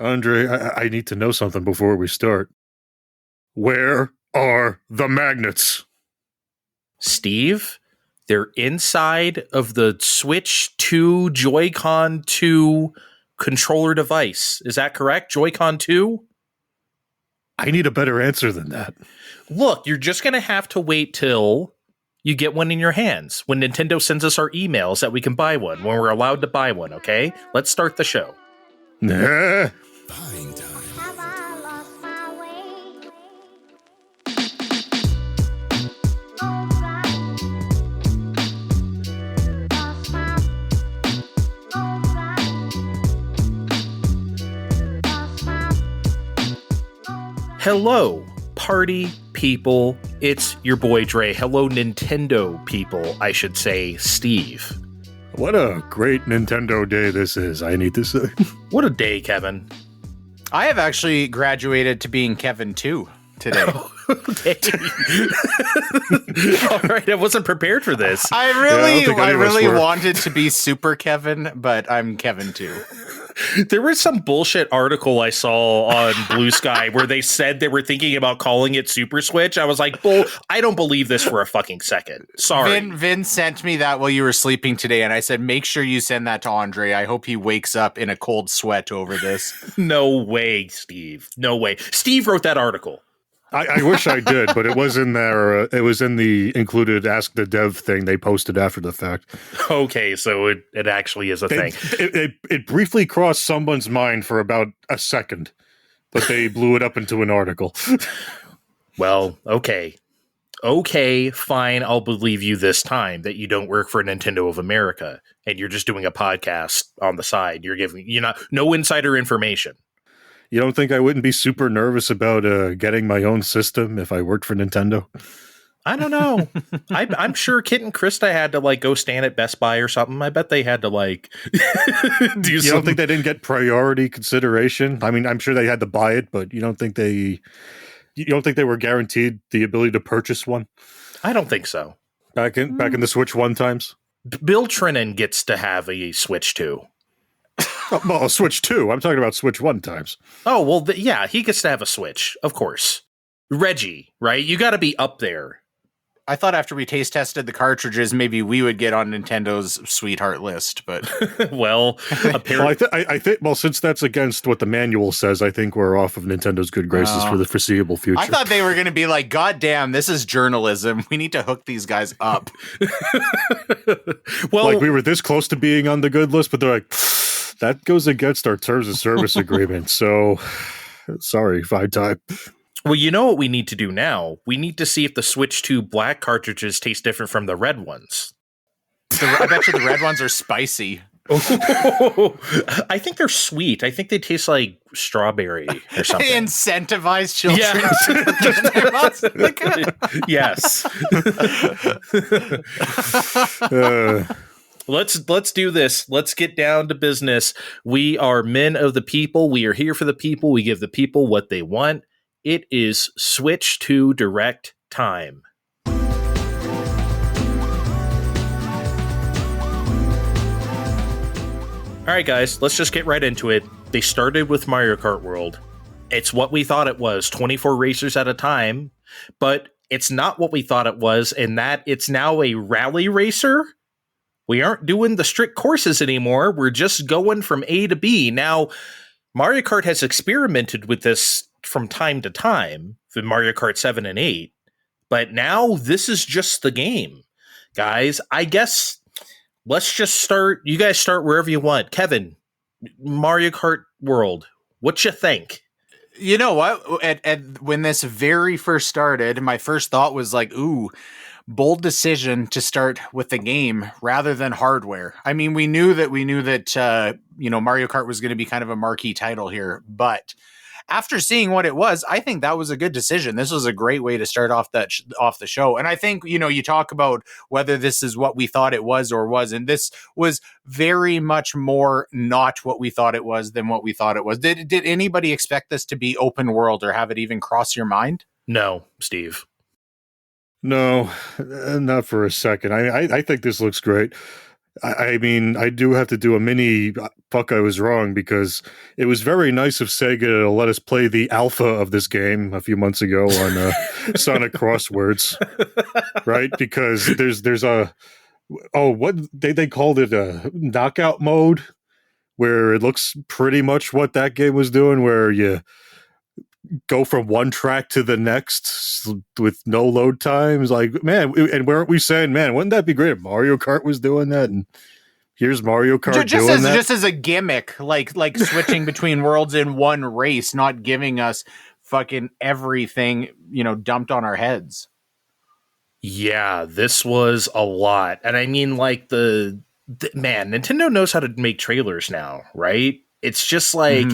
Andre, I need to know something before we start. Where are the magnets? Steve, they're inside of the Switch 2 Joy-Con 2 controller device. Is that correct? Joy-Con 2? I need a better answer than that. Look, you're just going to have to wait till you get one in your hands. When Nintendo sends us our emails that we can buy one, when we're allowed to buy one, okay? Let's start the show. Nah. Buying time. Hello, party people. It's your boy Dre. Hello, Nintendo people, I should say, Steve. What a great Nintendo day this is, I need to say. What a day, Kevin. I have actually graduated to being Kevin too today. Okay. All right, I wasn't prepared for this. I really wanted to be Super Kevin, but I'm Kevin too. There was some bullshit article I saw on Blue Sky where they said they were thinking about calling it Super Switch. I was like, bull, I don't believe this for a fucking second. Sorry. Vin sent me that while you were sleeping today, and I said, make sure you send that to Andre. I hope he wakes up in a cold sweat over this. No way, Steve. No way. Steve wrote that article. I wish I did, but it was in there. It was in the included Ask the Dev thing they posted after the fact. Okay, so it actually is a thing. It briefly crossed someone's mind for about a second, but they blew it up into an article. Well, okay. Okay, fine, I'll believe you this time that you don't work for Nintendo of America and you're just doing a podcast on the side. You're not no insider information. You don't think I wouldn't be super nervous about getting my own system if I worked for Nintendo? I don't know. I'm sure Kit and Krista had to go stand at Best Buy or something. I bet they had to do You don't think they didn't get priority consideration? I mean, I'm sure they had to buy it, but you don't think they were guaranteed the ability to purchase one? I don't think so. Back in the Switch 1 times? Bill Trinan gets to have a Switch 2. Well, Switch 2. I'm talking about Switch 1 times. Oh, well, yeah, he gets to have a Switch, of course. Reggie, right? You got to be up there. I thought after we taste tested the cartridges, maybe we would get on Nintendo's sweetheart list, but well, apparently, I think. Well, since that's against what the manual says, I think we're off of Nintendo's good graces for the foreseeable future. I thought they were going to be like, "God damn, this is journalism. We need to hook these guys up." Well, we were this close to being on the good list, but they're like, that goes against our terms of service agreement. So, sorry, fine time. Well, you know what we need to do now? We need to see if the Switch 2 black cartridges taste different from the red ones. I bet you the red ones are spicy. I think they're sweet. I think they taste like strawberry or something. They incentivize children to Yes. Let's do this. Let's get down to business. We are men of the people. We are here for the people. We give the people what they want. It is Switch 2 Direct time. All right, guys, let's just get right into it. They started with Mario Kart World. It's what we thought it was, 24 racers at a time, but it's not what we thought it was, in that it's now a rally racer. We aren't doing the strict courses anymore. We're just going from A to B. Now, Mario Kart has experimented with this from time to time for Mario Kart 7 and 8, but now this is just the game. Guys, I guess let's just start. You guys start wherever you want. Kevin, Mario Kart World, what you think? You know what? When this very first started, my first thought was like, ooh, bold decision to start with the game rather than hardware. I mean, we knew that Mario Kart was going to be kind of a marquee title here, but after seeing what it was, I think that was a good decision. This was a great way to start off off the show. And I think, you talk about whether this is what we thought it was or wasn't. This was very much more not what we thought it was than what we thought it was. Did anybody expect this to be open world or have it even cross your mind? No, Steve. No, not for a second. I think this looks great. I mean, I do have to do a mini fuck I was wrong, because it was very nice of Sega to let us play the alpha of this game a few months ago on Sonic Crosswords, right? Because there's a what they called it, a knockout mode, where it looks pretty much what that game was doing, where you go from one track to the next with no load times. Like, man, and weren't we saying, man, wouldn't that be great if Mario Kart was doing that? And here's Mario Kart doing that. Just as a gimmick, like switching between worlds in one race, not giving us fucking everything, dumped on our heads. Yeah, this was a lot. And I mean, like, man, Nintendo knows how to make trailers now, right? It's just like,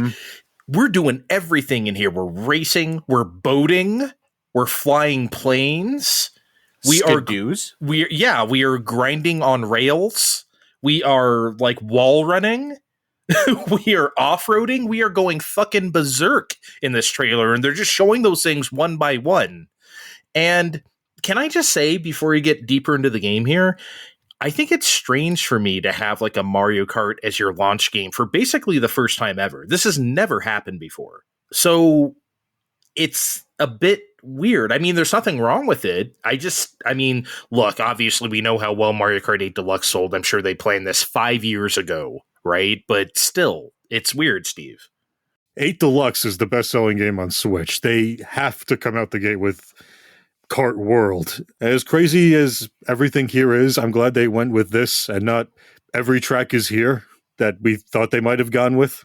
we're doing everything in here. We're racing, we're boating, we're flying planes. We are grinding on rails. We are like wall running. We are off-roading. We are going fucking berserk in this trailer, and they're just showing those things one by one. And can I just say, before you get deeper into the game here, I think it's strange for me to have like a Mario Kart as your launch game for basically the first time ever. This has never happened before. So it's a bit weird. I mean, there's nothing wrong with it. Look, obviously we know how well Mario Kart 8 Deluxe sold. I'm sure they planned this 5 years ago, right? But still, it's weird, Steve. 8 Deluxe is the best-selling game on Switch. They have to come out the gate with Kart World. As crazy as everything here is, I'm glad they went with this and not every track is here that we thought they might have gone with.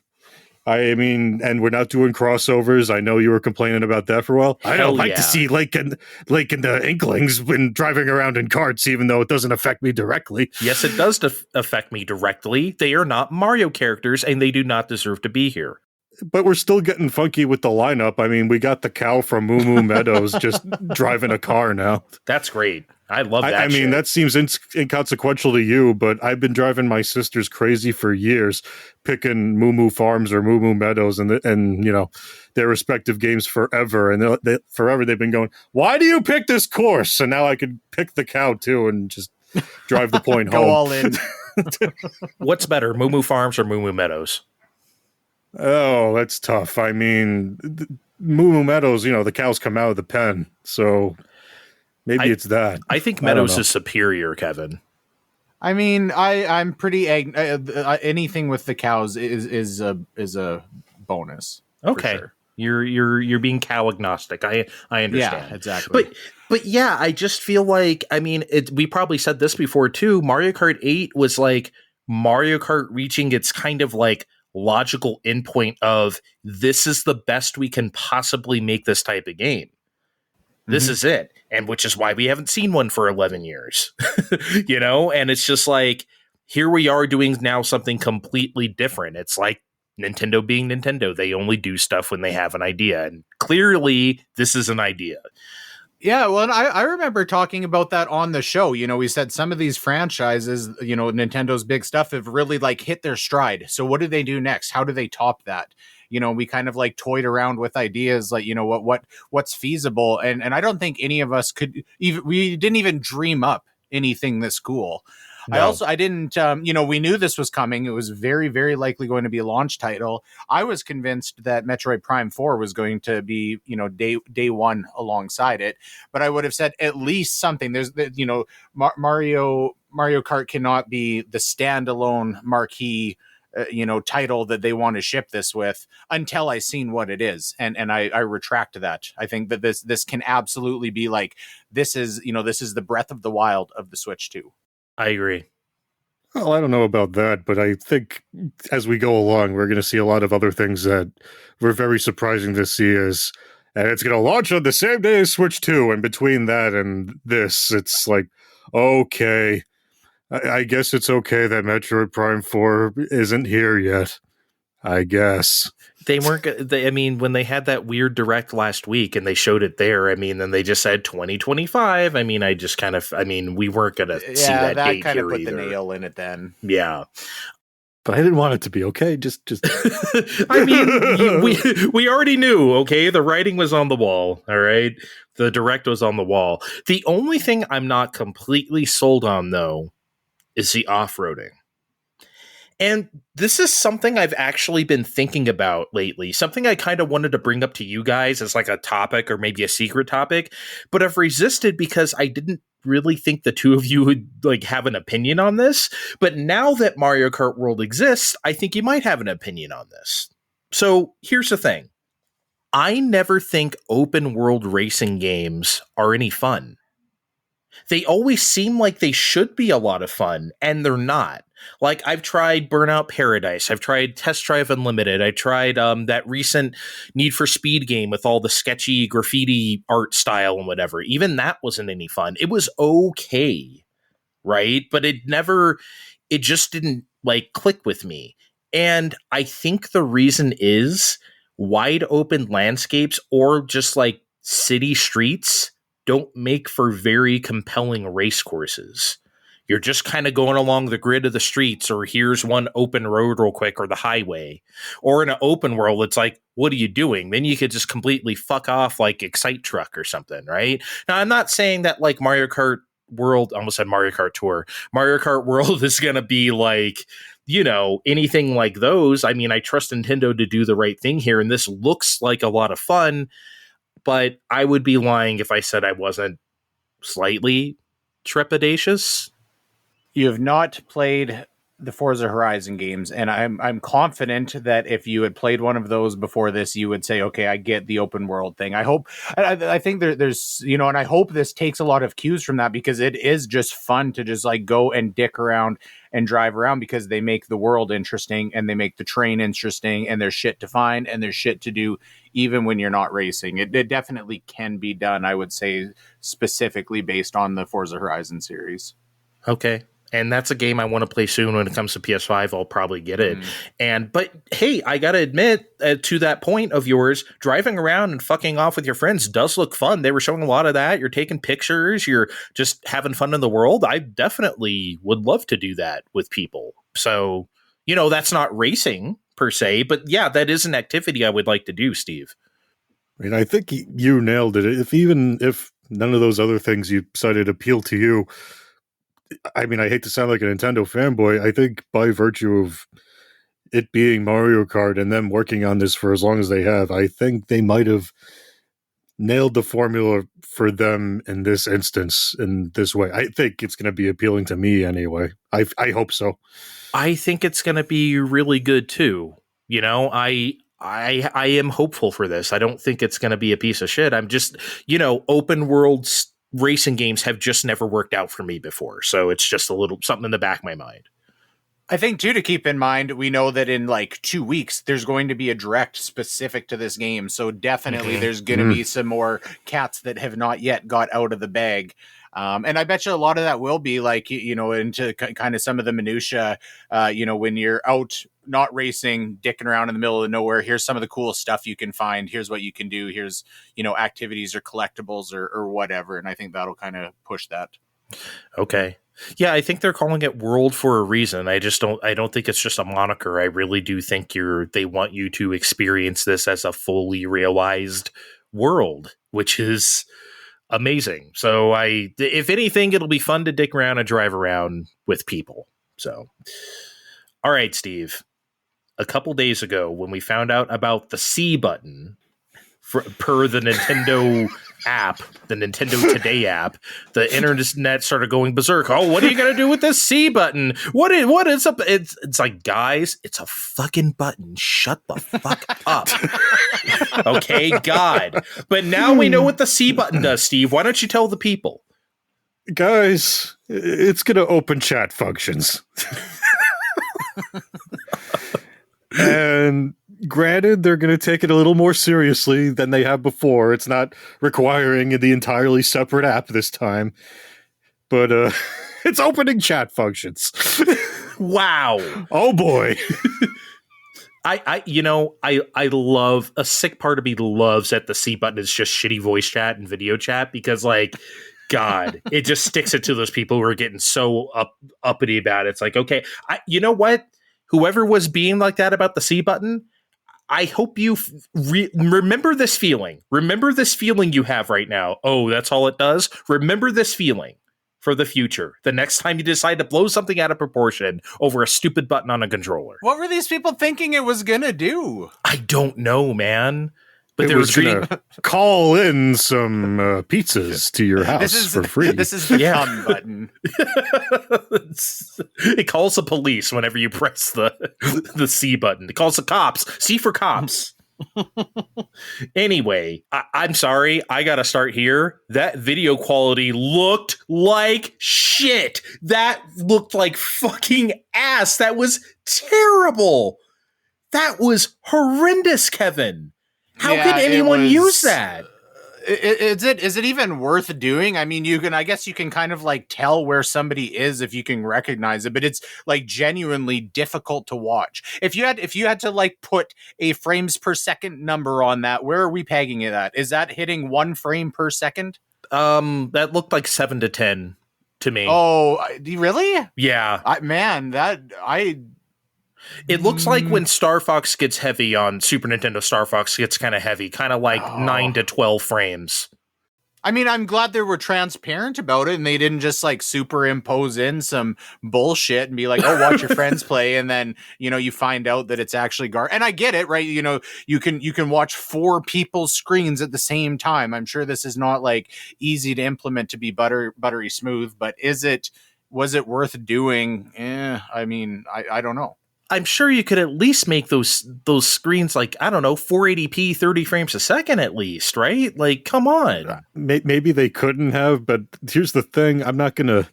I mean, and we're not doing crossovers. I know you were complaining about that for a while. I don't like to see Lake and the Inklings when driving around in carts, even though it doesn't affect me directly. Yes, it does affect me directly. They are not Mario characters, and they do not deserve to be here. But we're still getting funky with the lineup. I mean, we got the cow from Moo Moo Meadows just driving a car now. That's great. I love that. I mean, that seems inconsequential to you, but I've been driving my sisters crazy for years, picking Moo Moo Farms or Moo Moo Meadows and their respective games forever. And forever they've been going, why do you pick this course? And now I could pick the cow too and just drive the point Go home. all in. What's better, Moo Moo Farms or Moo Moo Meadows? Oh, that's tough. I mean, Moo Moo Meadows, the cows come out of the pen, so maybe it's that. I think Meadows is superior, Kevin. I mean, I'm pretty anything with the cows is a bonus. Okay, sure. You're being cow agnostic. I understand. Yeah, exactly. But yeah, I just feel like, I mean, we probably said this before too. Mario Kart 8 was like Mario Kart reaching its kind of like logical endpoint of, this is the best we can possibly make this type of game. This is it. And which is why we haven't seen one for 11 years, and it's just like, here we are doing now something completely different. It's like Nintendo being Nintendo. They only do stuff when they have an idea. And clearly this is an idea. Yeah, well, and I remember talking about that on the show. We said some of these franchises, Nintendo's big stuff, have really like hit their stride. So what do they do next? How do they top that? We kind of like toyed around with ideas like, what's feasible. And I don't think any of us we didn't even dream up anything this cool. No. I didn't, we knew this was coming. It was very, very likely going to be a launch title. I was convinced that Metroid Prime 4 was going to be, day one alongside it, but I would have said at least something. There's, Mario Kart cannot be the standalone marquee, title that they want to ship this with until I seen what it is. And I retract that. I think that this can absolutely be like, this is the breath of the wild of the Switch 2. I agree. Well, I don't know about that, but I think as we go along, we're going to see a lot of other things that were very surprising to see and it's going to launch on the same day as Switch 2. And between that and this, it's like, okay, I guess it's okay that Metroid Prime 4 isn't here yet. I guess. They weren't, when they had that weird direct last week and they showed it there, then they just said 2025. We weren't going to see that date kind here of put either. the nail in it then. Yeah. But I didn't want it to be, okay? Just. we already knew, okay? The writing was on the wall, all right? The direct was on the wall. The only thing I'm not completely sold on, though, is the off-roading. And this is something I've actually been thinking about lately, something I kind of wanted to bring up to you guys as like a topic or maybe a secret topic, but I've resisted because I didn't really think the two of you would like have an opinion on this. But now that Mario Kart World exists, I think you might have an opinion on this. So here's the thing. I never think open world racing games are any fun. They always seem like they should be a lot of fun, and they're not. Like, I've tried Burnout Paradise. I've tried Test Drive Unlimited. I tried that recent Need for Speed game with all the sketchy graffiti art style and whatever. Even that wasn't any fun. It was okay, right? But it just didn't, like, click with me. And I think the reason is wide open landscapes or just, like, city streets don't make for very compelling race courses. You're just kind of going along the grid of the streets, or here's one open road real quick, or the highway. Or in an open world, it's like, what are you doing? Then you could just completely fuck off like Excite Truck or something, right? Now, I'm not saying that like Mario Kart World, I almost said Mario Kart Tour, Mario Kart World is going to be like, you know, anything like those. I mean, I trust Nintendo to do the right thing here, and this looks like a lot of fun, but I would be lying if I said I wasn't slightly trepidatious. You have not played the Forza Horizon games, and I'm confident that if you had played one of those before this, you would say, okay, I get the open world thing. I think there's, you know, and I hope this takes a lot of cues from that, because it is just fun to just like go and dick around and drive around, because they make the world interesting and they make the terrain interesting, and there's shit to find and there's shit to do even when you're not racing. It definitely can be done, I would say, specifically based on the Forza Horizon series. Okay. And that's a game I want to play soon. When it comes to PS5, I'll probably get it. But hey, I got to admit, to that point of yours, driving around and fucking off with your friends does look fun. They were showing a lot of that. You're taking pictures. You're just having fun in the world. I definitely would love to do that with people. So, you know, that's not racing per se, but yeah, that is an activity I would like to do, Steve. I mean, I think you nailed it. If none of those other things you cited appeal to you, I mean, I hate to sound like a Nintendo fanboy. I think by virtue of it being Mario Kart and them working on this for as long as they have, I think they might have nailed the formula for them in this instance in this way. I think it's going to be appealing to me anyway. I hope so. I think it's going to be really good too. You know, I am hopeful for this. I don't think it's going to be a piece of shit. I'm just, you know, open world racing games have just never worked out for me before. So it's just a little something in the back of my mind. I think, too, to keep in mind, we know that in like 2 weeks, there's going to be a direct specific to this game. So definitely there's going to be some more cats that have not yet got out of the bag. And I bet you a lot of that will be like, you know, into kind of some of the minutia, you know, when you're out not racing, dicking around in the middle of nowhere, here's some of the cool stuff you can find. Here's what you can do. Here's, you know, activities or collectibles or whatever. And I think that'll kind of push that. Okay. Yeah, I think they're calling it World for a reason. I don't think it's just a moniker. I really do think they want you to experience this as a fully realized world, which is amazing. So if anything, it'll be fun to dick around and drive around with people. So, all right, Steve, a couple days ago when we found out about the C button per the Nintendo app, the Nintendo Today app, the internet started going berserk. Oh, what are you gonna do with this C button? What is up? It's like, guys, it's a fucking button. Shut the fuck up. Okay, God. But now we know what the C button does, Steve. Why don't you tell the people? Guys, it's gonna open chat functions. And granted, they're going to take it a little more seriously than they have before. It's not requiring the entirely separate app this time, but it's opening chat functions. Wow. Oh boy. I love, a sick part of me loves that the C button is just shitty voice chat and video chat, because like, God, it just sticks it to those people who are getting so uppity about it. It's like, okay, you know what? Whoever was being like that about the C button, I hope you remember this feeling. Remember this feeling you have right now. Oh, that's all it does? Remember this feeling for the future. The next time you decide to blow something out of proportion over a stupid button on a controller. What were these people thinking it was gonna do? I don't know, man. But it was going to call in some pizzas to your house for free. This is the come button. It calls the police whenever you press the C button. It calls the cops. C for cops. Anyway, I'm sorry. I got to start here. That video quality looked like shit. That looked like fucking ass. That was terrible. That was horrendous, Kevin. How could anyone use that? Is it even worth doing? I mean, I guess you can kind of like tell where somebody is if you can recognize it, but it's like genuinely difficult to watch. If you had to like put a frames per second number on that, where are we pegging it at? Is that hitting 1 frame per second? That looked like 7 to 10 to me. Oh, really? Yeah. It looks like when Star Fox gets heavy on Super Nintendo, Star Fox gets kind of heavy, kind of like 9 to 12 frames. I mean, I'm glad they were transparent about it and they didn't just like superimpose in some bullshit and be like, oh, watch your friends play. And then, you find out that it's actually and I get it, right? You can watch 4 people's screens at the same time. I'm sure this is not like easy to implement to be buttery smooth, but was it worth doing? I mean, I don't know. I'm sure you could at least make those screens like, I don't know, 480p, 30 frames a second at least, right? Like, come on. Maybe they couldn't have, but here's the thing. I'm not going to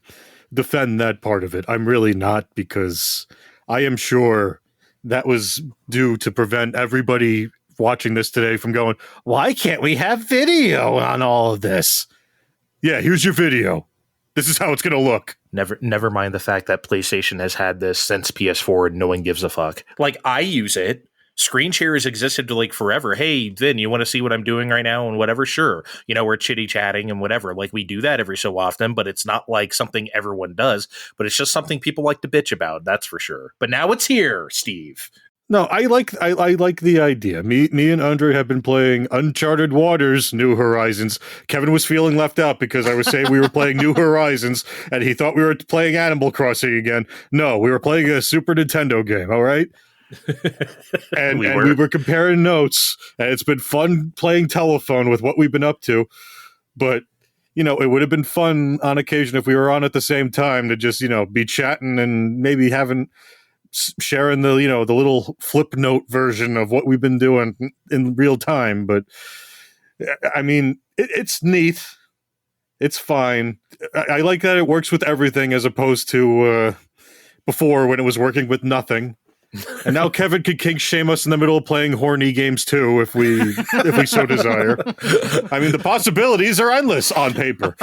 defend that part of it. I'm really not, because I am sure that was due to prevent everybody watching this today from going, why can't we have video on all of this? Yeah, here's your video. This is how it's going to look. Never mind the fact that PlayStation has had this since PS4 and no one gives a fuck. Like, I use it. Screen share has existed to like forever. Hey, Vin, you want to see what I'm doing right now and whatever? Sure. We're chitty chatting and whatever. Like, we do that every so often, but it's not like something everyone does. But it's just something people like to bitch about. That's for sure. But now it's here, Steve. No, I like the idea. Me and Andre have been playing Uncharted Waters, New Horizons. Kevin was feeling left out because I was saying we were playing New Horizons, and he thought we were playing Animal Crossing again. No, we were playing a Super Nintendo game, all right? And we were comparing notes, and it's been fun playing telephone with what we've been up to. But, it would have been fun on occasion if we were on at the same time to just, be chatting and maybe sharing the the little flip note version of what we've been doing in real time. But I mean, it's neat, it's fine. I like that it works with everything as opposed to before when it was working with nothing. And now Kevin can kink shame us in the middle of playing horny games too if we so desire. I mean, the possibilities are endless on paper.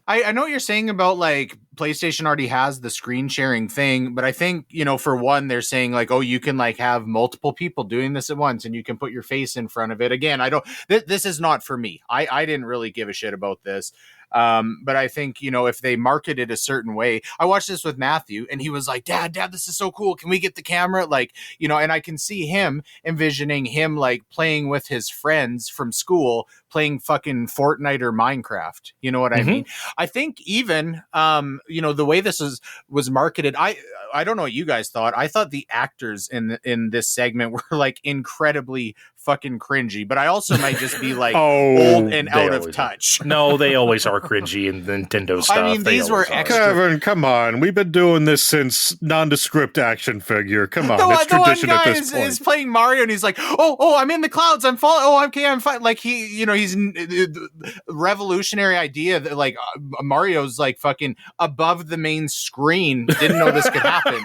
I know what you're saying about like PlayStation already has the screen sharing thing, but I think, for one, they're saying like, oh, you can like have multiple people doing this at once and you can put your face in front of it. Again, this is not for me. I didn't really give a shit about this. But I think, if they market it a certain way, I watched this with Matthew and he was like, Dad, this is so cool. Can we get the camera? Like, and I can see him envisioning him like playing with his friends from school, playing fucking Fortnite or Minecraft. You know what I mean? I think even, the way this was marketed, I don't know what you guys thought. I thought the actors in this segment were like incredibly fucking cringy, but I also might just be like old and out of touch. No, they always are cringy in Nintendo stuff. I mean, these were extra. Kevin, come on. We've been doing this since nondescript action figure. Come on, it's tradition at this point. Is playing Mario and he's like, oh, I'm in the clouds. I'm falling. Oh, okay, I'm fine. Like he's revolutionary idea that like Mario's like fucking above the main screen. Didn't know this could happen.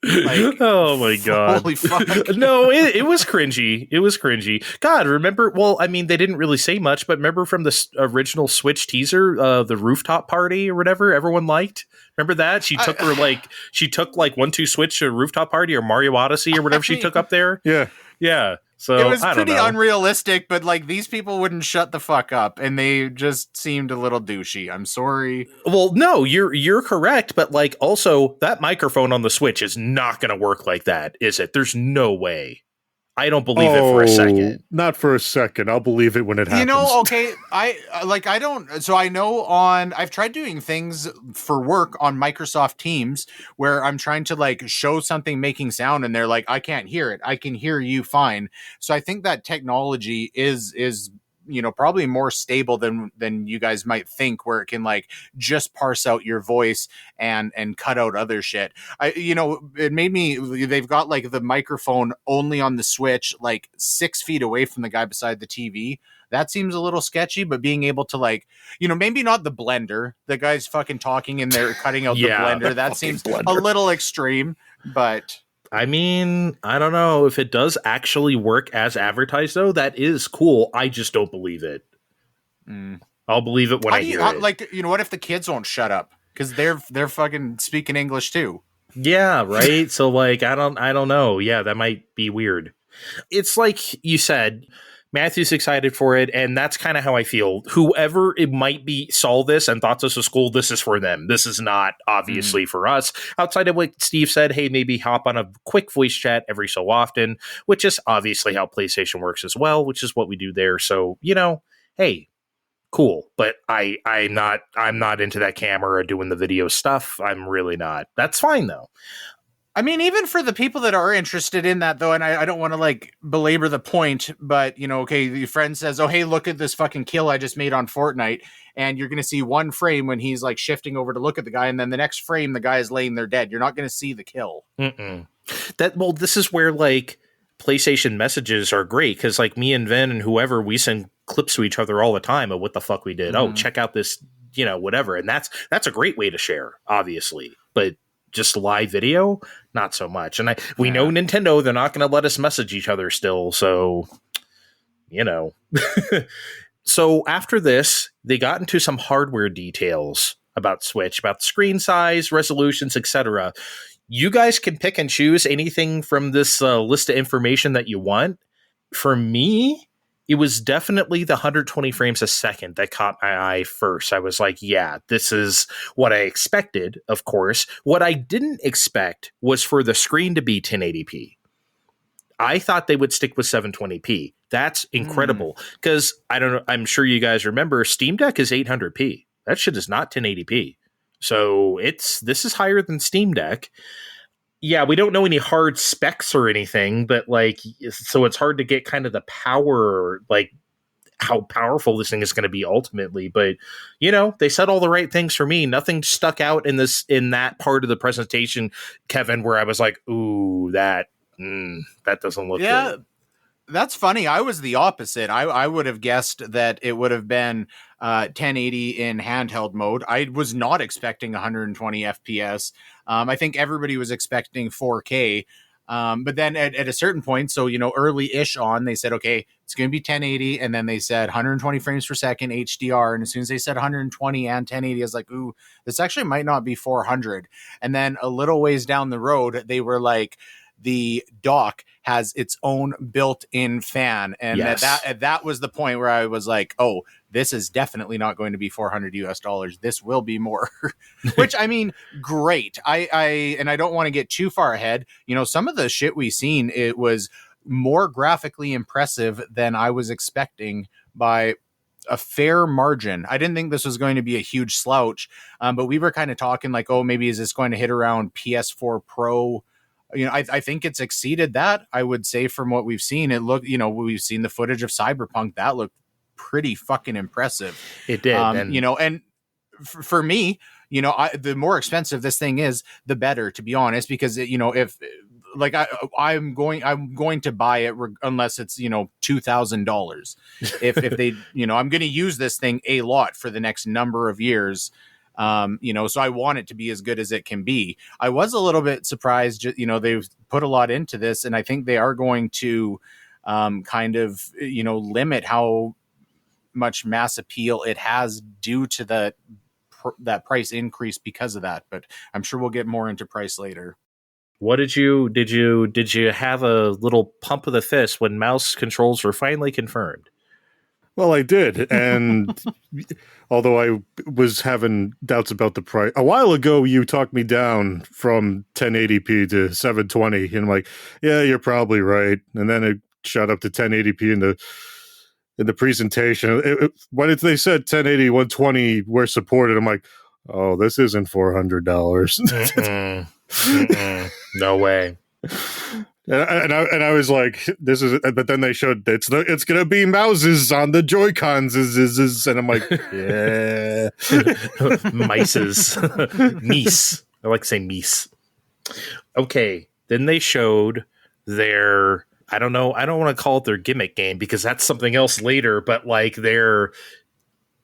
Like, oh my god! Holy fuck! No, it was cringy. It was cringy. God, remember? Well, I mean, they didn't really say much, but remember from the original Switch teaser, the rooftop party or whatever everyone liked. Remember that she took 1-2 Switch to rooftop party or Mario Odyssey or whatever she took up there. Yeah. So it was pretty unrealistic, but like these people wouldn't shut the fuck up, and they just seemed a little douchey. I'm sorry. Well, no, you're correct, but like also that microphone on the Switch is not going to work like that, is it? There's no way. I don't believe it for a second. Not for a second. I'll believe it when it happens. Okay, I don't. So I know I've tried doing things for work on Microsoft Teams where I'm trying to like show something making sound, and they're like, I can't hear it. I can hear you fine. So I think that technology is probably more stable than you guys might think, where it can like just parse out your voice and cut out other shit. It made me, they've got like the microphone only on the Switch like 6 feet away from the guy beside the TV. That seems a little sketchy, but being able to like, maybe not the blender, the guy's fucking talking in there cutting out the blender, that seems a little extreme. But I mean, I don't know if it does actually work as advertised, though. That is cool. I just don't believe it. I'll believe it when I hear it. Like, what if the kids won't shut up because they're fucking speaking English too? Yeah, right. So like, I don't know. Yeah, that might be weird. It's like you said, Matthew's excited for it, and that's kind of how I feel. Whoever it might be saw this and thought this was cool, this is for them. This is not obviously for us. Outside of what Steve said, hey, maybe hop on a quick voice chat every so often, which is obviously how PlayStation works as well, which is what we do there. So, hey, cool. But I'm not into that camera or doing the video stuff. I'm really not. That's fine though. I mean, even for the people that are interested in that, though, and I don't want to, like, belabor the point, but, okay, your friend says, oh, hey, look at this fucking kill I just made on Fortnite, and you're going to see one frame when he's, like, shifting over to look at the guy, and then the next frame, the guy is laying there dead. You're not going to see the kill. This is where, like, PlayStation messages are great, because, like, me and Vin and whoever, we send clips to each other all the time of what the fuck we did. Oh, check out this, whatever. And that's a great way to share, obviously. But just live video, not so much. And we know Nintendo, they're not going to let us message each other still. So, So after this, they got into some hardware details about Switch, about the screen size, resolutions, etc. You guys can pick and choose anything from this list of information that you want. For me, it was definitely the 120 frames a second that caught my eye first. I was like, yeah, this is what I expected, of course. What I didn't expect was for the screen to be 1080p. I thought they would stick with 720p. That's incredible. Because I don't know, I'm sure you guys remember Steam Deck is 800p. That shit is not 1080p. So this is higher than Steam Deck. Yeah, we don't know any hard specs or anything, but like, so it's hard to get kind of the power, like how powerful this thing is going to be ultimately. But they said all the right things for me. Nothing stuck out in that part of the presentation, Kevin, where I was like, ooh, that doesn't look good. That's funny. I was the opposite. I would have guessed that it would have been 1080 in handheld mode. I was not expecting 120 FPS. I think everybody was expecting 4K. But then at a certain point, so, early-ish on, they said, okay, it's going to be 1080. And then they said 120 frames per second HDR. And as soon as they said 120 and 1080, I was like, ooh, this actually might not be 400. And then a little ways down the road, they were like, the dock has its own built-in fan. And that was the point where I was like, oh, this is definitely not going to be $400. This will be more, which I mean, great. I don't want to get too far ahead. Some of the shit we seen, it was more graphically impressive than I was expecting by a fair margin. I didn't think this was going to be a huge slouch, but we were kind of talking like, oh, maybe is this going to hit around PS4 Pro? I think it's exceeded that. I would say from what we've seen, it looked, we've seen the footage of Cyberpunk that looked pretty fucking impressive. It did. And for me, the more expensive this thing is, the better, to be honest, because if like I'm going to buy it unless it's $2,000. If they I'm going to use this thing a lot for the next number of years. So I want it to be as good as it can be. I was a little bit surprised, they've put a lot into this, and I think they are going to kind of, limit how much mass appeal it has due to that price increase because of that. But I'm sure we'll get more into price later. What did you have a little pump of the fist when mouse controls were finally confirmed? Well, I did, and although I was having doubts about the price a while ago, you talked me down from 1080p to 720, and I'm like, yeah, you're probably right. And then it shot up to 1080p in the presentation. When they said 1080, 120 were supported, I'm like, oh, this isn't $400. No way. And I was like, this is, but then they showed it's gonna be mouses on the Joy-Cons, and I'm like, yeah, mices, meese. I like to say meese. Okay, then they showed their, I don't know, I don't want to call it their gimmick game because that's something else later, but like their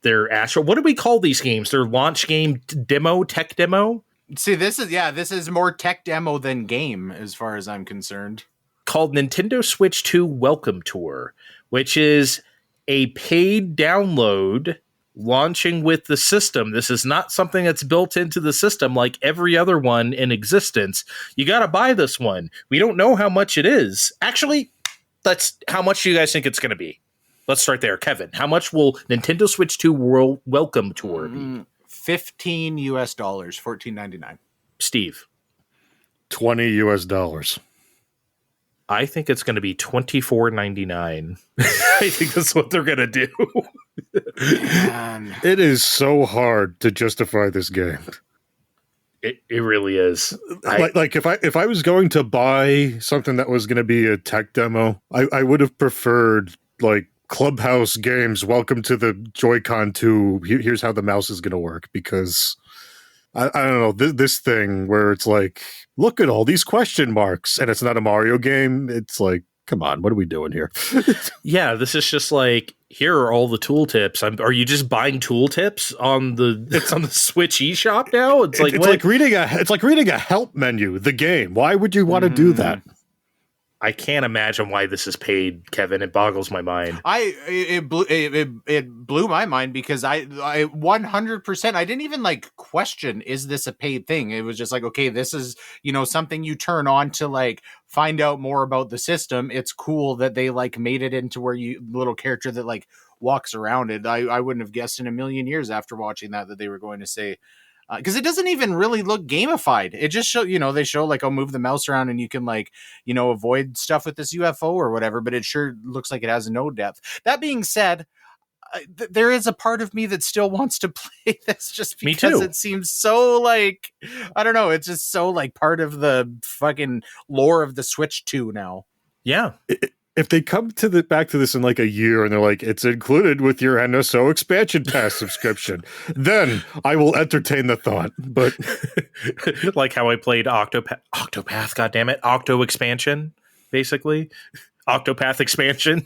Astro. What do we call these games? Their launch game demo, tech demo. See, this is more tech demo than game, as far as I'm concerned. Called Nintendo Switch 2 Welcome Tour, which is a paid download launching with the system. This is not something that's built into the system like every other one in existence. You got to buy this one. We don't know how much it is. Actually, how much do you guys think it's going to be? Let's start there. Kevin, how much will Nintendo Switch 2 World Welcome Tour be? $15 US, $14.99. Steve, $20 US. I think it's going to be $24.99. I think that's what they're going to do. Man. It is so hard to justify this game. It really is. Like if I was going to buy something that was going to be a tech demo, I would have preferred like Clubhouse Games, welcome to the Joy-Con 2. Here's how the mouse is going to work, because I don't know, this thing where it's like, look at all these question marks, and it's not a Mario game. It's like, come on, what are we doing here? Yeah, this is just like, here are all the tooltips. Are you just buying tooltips on the Switch eShop now? It's like reading a help menu. The game. Why would you want to do that? I can't imagine why this is paid, Kevin. It boggles my mind. It blew my mind because I 100%, I didn't even like question, is this a paid thing? It was just like, okay, this is, something you turn on to like find out more about the system. It's cool that they like made it into where you little character that like walks around it. I wouldn't have guessed in a million years after watching that they were going to say, because it doesn't even really look gamified. It just they show like, I'll move the mouse around and you can like, avoid stuff with this UFO or whatever, but it sure looks like it has no depth. That being said, there is a part of me that still wants to play this just because it seems so like, I don't know, it's just so like part of the fucking lore of the Switch 2 now. Yeah. If they come back to this in like a year and they're like, it's included with your NSO expansion pass subscription, then I will entertain the thought. But like how I played Octopath, goddammit, Octo expansion, basically. Octopath expansion.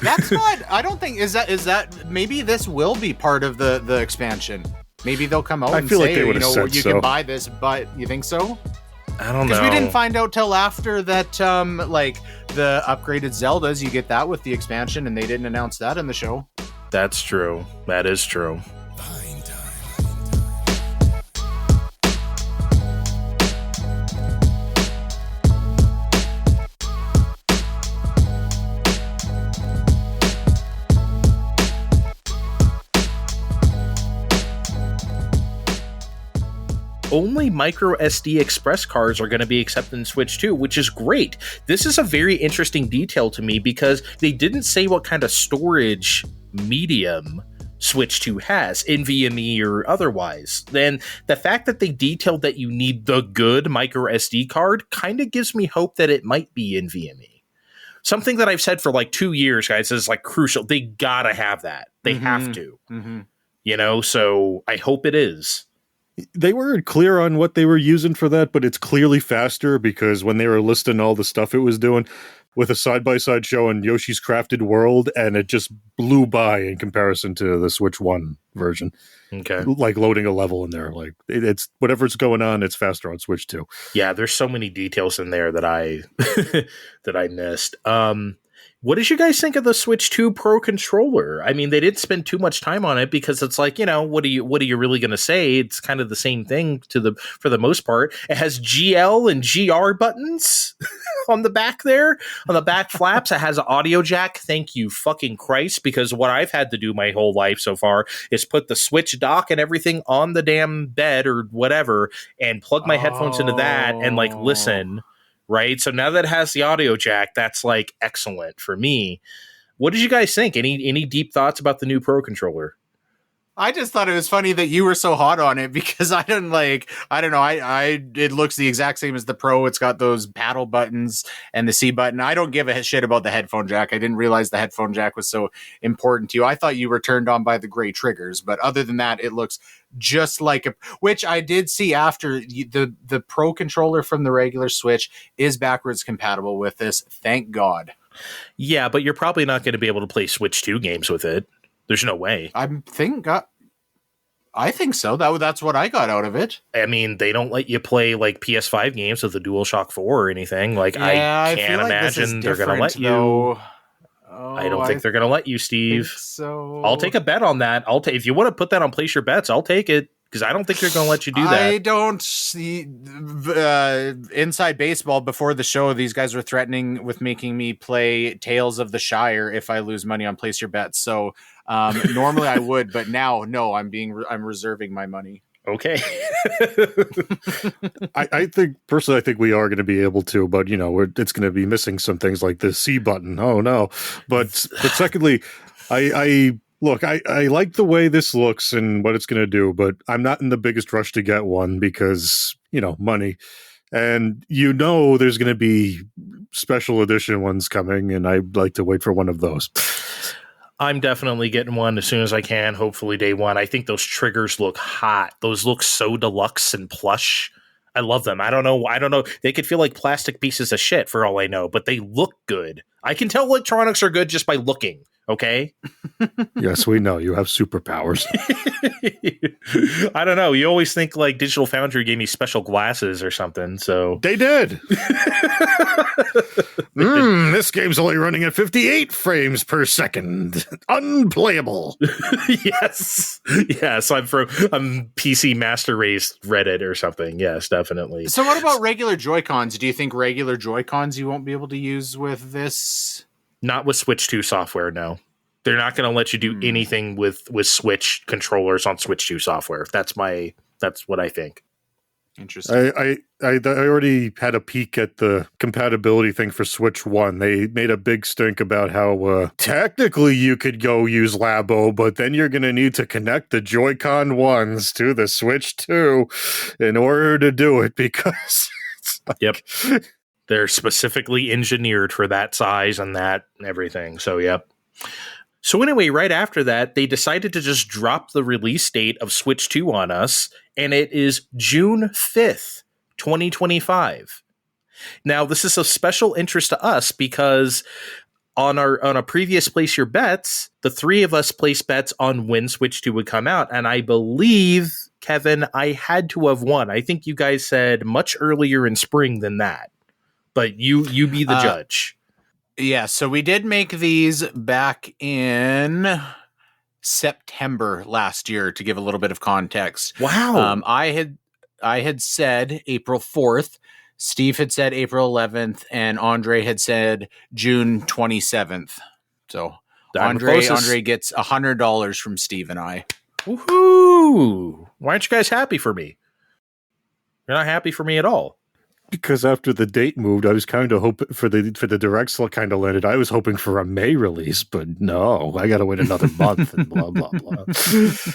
That's not, I don't think, is that maybe this will be part of the expansion. Maybe they'll come out and say, like they would have said you can buy this, but you think so? I don't know. Because we didn't find out till after that, like the upgraded Zeldas, you get that with the expansion, and they didn't announce that in the show. That's true. That is true. Only micro SD express cards are going to be accepted in Switch 2, which is great. This is a very interesting detail to me because they didn't say what kind of storage medium Switch 2 has, NVMe or otherwise. Then the fact that they detailed that you need the good micro SD card kind of gives me hope that it might be NVMe. Something that I've said for like 2 years, guys, is like crucial. They gotta have that. They have to. Mm-hmm. So I hope it is. They weren't clear on what they were using for that, but it's clearly faster because when they were listing all the stuff it was doing with a side-by-side show on Yoshi's Crafted World, and it just blew by in comparison to the Switch 1 version. Okay. Like loading a level in there. Like it's whatever's going on, it's faster on Switch 2. Yeah, there's so many details in there that I that I missed. What did you guys think of the Switch 2 Pro controller? I mean, they didn't spend too much time on it because it's like, what are you really going to say? It's kind of the same thing for the most part. It has GL and GR buttons on the back there, on the back flaps. It has an audio jack. Thank you fucking Christ, because what I've had to do my whole life so far is put the Switch dock and everything on the damn bed or whatever and plug my headphones into that and like listen. Right. So now that it has the audio jack, that's like excellent for me. What did you guys think? Any deep thoughts about the new Pro controller? I just thought it was funny that you were so hot on it because I don't know. It looks the exact same as the Pro. It's got those paddle buttons and the C button. I don't give a shit about the headphone jack. I didn't realize the headphone jack was so important to you. I thought you were turned on by the gray triggers, but other than that, it looks just like which I did see after the Pro controller from the regular Switch is backwards compatible with this. Thank God. Yeah, but you're probably not going to be able to play Switch 2 games with it. There's no way. I think so. That's what I got out of it. I mean, they don't let you play like PS5 games with the DualShock 4 or anything. Like, yeah, I can't imagine they're going to let you. I don't think they're going to let you, Steve. So I'll take a bet on that. If you want to put that on Place Your Bets, I'll take it. Because I don't think they're going to let you do that. I don't see inside baseball before the show. These guys were threatening with making me play Tales of the Shire if I lose money on Place Your Bets. So normally I would, but now no. I'm reserving my money. Okay. I think personally, I think we are going to be able to, but it's going to be missing some things like the C button. Oh no! But secondly, Look, I like the way this looks and what it's going to do, but I'm not in the biggest rush to get one because, money. And there's going to be special edition ones coming, and I'd like to wait for one of those. I'm definitely getting one as soon as I can, hopefully day one. I think those triggers look hot. Those look so deluxe and plush. I love them. I don't know. They could feel like plastic pieces of shit for all I know, but they look good. I can tell electronics are good just by looking. Okay. Yes, we know you have superpowers. I don't know. You always think like Digital Foundry gave me special glasses or something. So they did. This game's only running at 58 frames per second. Unplayable. Yes. I'm PC Master Race Reddit or something. Yes, definitely. So what about regular Joy-Cons? Do you think regular Joy-Cons you won't be able to use with this? Not with Switch 2 software, no. They're not going to let you do anything with Switch controllers on Switch 2 software. That's what I think. Interesting. I already had a peek at the compatibility thing for Switch 1. They made a big stink about how technically you could go use Labo, but then you're going to need to connect the Joy-Con 1s to the Switch 2 in order to do it because it's like, yep. They're specifically engineered for that size and that and everything. So, yep. So anyway, right after that, they decided to just drop the release date of Switch 2 on us, and it is June 5th, 2025. Now, this is of special interest to us because on a previous Place Your Bets, the three of us placed bets on when Switch 2 would come out, and I believe, Kevin, I had to have won. I think you guys said much earlier in spring than that. But you be the judge. Yeah, so we did make these back in September last year to give a little bit of context. Wow. I had said April 4th, Steve had said April 11th, and Andre had said June 27th. So Andre gets $100 from Steve and I. Woohoo! Why aren't you guys happy for me? You're not happy for me at all. Because after the date moved, I was kind of hoping for the directs kind of landed. I was hoping for a May release, but no, I got to wait another month and blah, blah, blah.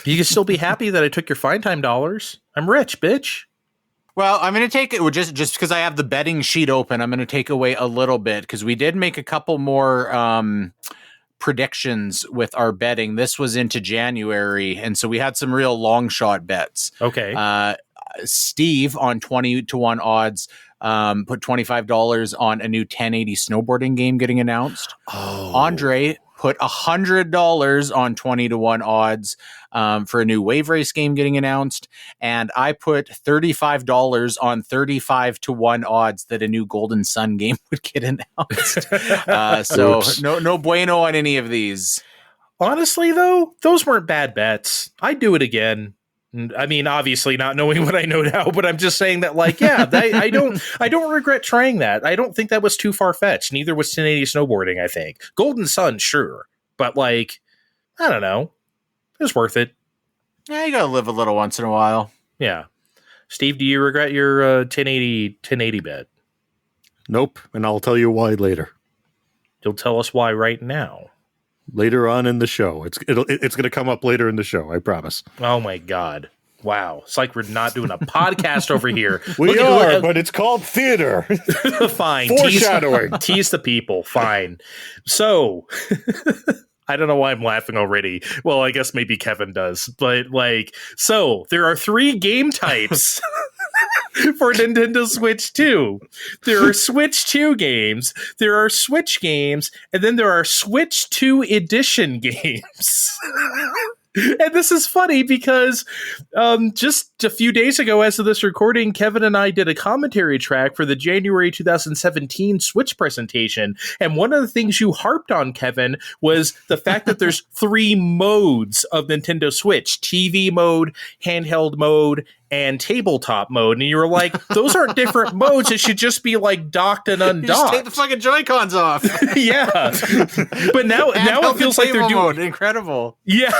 You can still be happy that I took your Fine Time dollars. I'm rich, bitch. Well, I'm going to take it just because I have the betting sheet open. I'm going to take away a little bit because we did make a couple more predictions with our betting. This was into January, and so we had some real long shot bets. Okay. Steve on 20-1 odds put $25 on a new 1080 snowboarding game getting announced. Oh. Andre put $100 on 20-1 odds for a new Wave Race game getting announced, and I put $35 on 35-1 odds that a new Golden Sun game would get announced. So no bueno on any of these. Honestly, though, those weren't bad bets. I'd do it again. I mean, obviously not knowing what I know now, but I'm just saying that, like, yeah, I don't regret trying that. I don't think that was too far fetched. Neither was 1080 snowboarding, I think. Golden Sun, sure. But, like, I don't know. It was worth it. Yeah, you gotta live a little once in a while. Yeah. Steve, do you regret your 1080 bet? Nope, and I'll tell you why later. You'll tell us why right now. Later on in the show. It's going to come up later in the show, I promise. Oh my God. Wow. It's like we're not doing a podcast over here. We are, but it's called theater. Fine. Foreshadowing. Tease the people. Fine. So, I don't know why I'm laughing already. Well, I guess maybe Kevin does. But, like, so there are 3 game types for Nintendo Switch 2. There are Switch 2 games, there are Switch games, and then there are Switch 2 Edition games. And this is funny because just a few days ago, as of this recording, Kevin and I did a commentary track for the January 2017 Switch presentation. And one of the things you harped on, Kevin, was the fact that there's 3 modes of Nintendo Switch: TV mode, handheld mode, and tabletop mode. And you were like, those aren't different modes. It should just be like docked and undocked. You just take the fucking Joy-Cons off. Yeah. But now it feels like they're doing incredible. Yeah.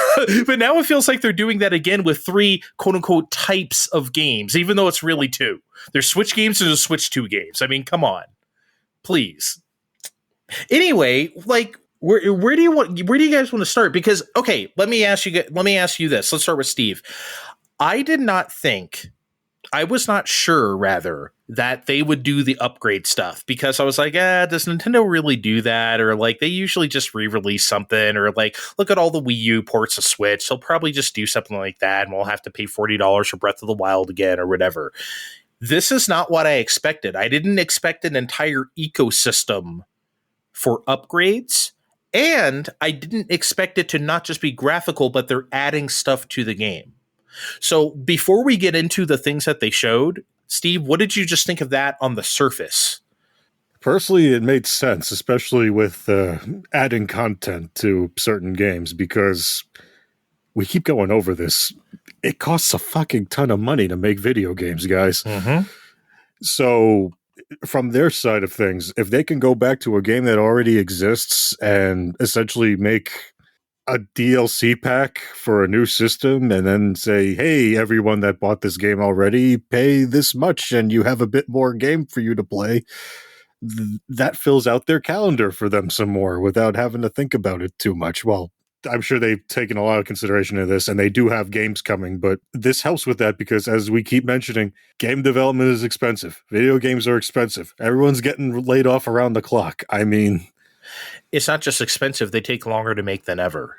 But now it feels like they're doing that again with 3 quote unquote types of games, even though it's really 2. There's Switch games and there's Switch 2 games. I mean, come on. Please. Anyway, like, where do you guys want to start? Because, okay, let me ask you this. Let's start with Steve. I was not sure, rather, that they would do the upgrade stuff, because I was like, does Nintendo really do that? Or, like, they usually just re-release something, or, like, look at all the Wii U ports of Switch. They'll probably just do something like that, and we'll have to pay $40 for Breath of the Wild again, or whatever. This is not what I expected. I didn't expect an entire ecosystem for upgrades, and I didn't expect it to not just be graphical, but they're adding stuff to the game. So before we get into the things that they showed, Steve, what did you just think of that on the surface? Personally, it made sense, especially with adding content to certain games, because we keep going over this. It costs a fucking ton of money to make video games, guys. Mm-hmm. So from their side of things, if they can go back to a game that already exists and essentially make a DLC pack for a new system, and then say, hey, everyone that bought this game already, pay this much and you have a bit more game for you to play, that fills out their calendar for them some more without having to think about it too much. Well, I'm sure they've taken a lot of consideration of this, and they do have games coming, but this helps with that because, as we keep mentioning, game development is expensive. Video games are expensive. Everyone's getting laid off around the clock. I mean, it's not just expensive, they take longer to make than ever.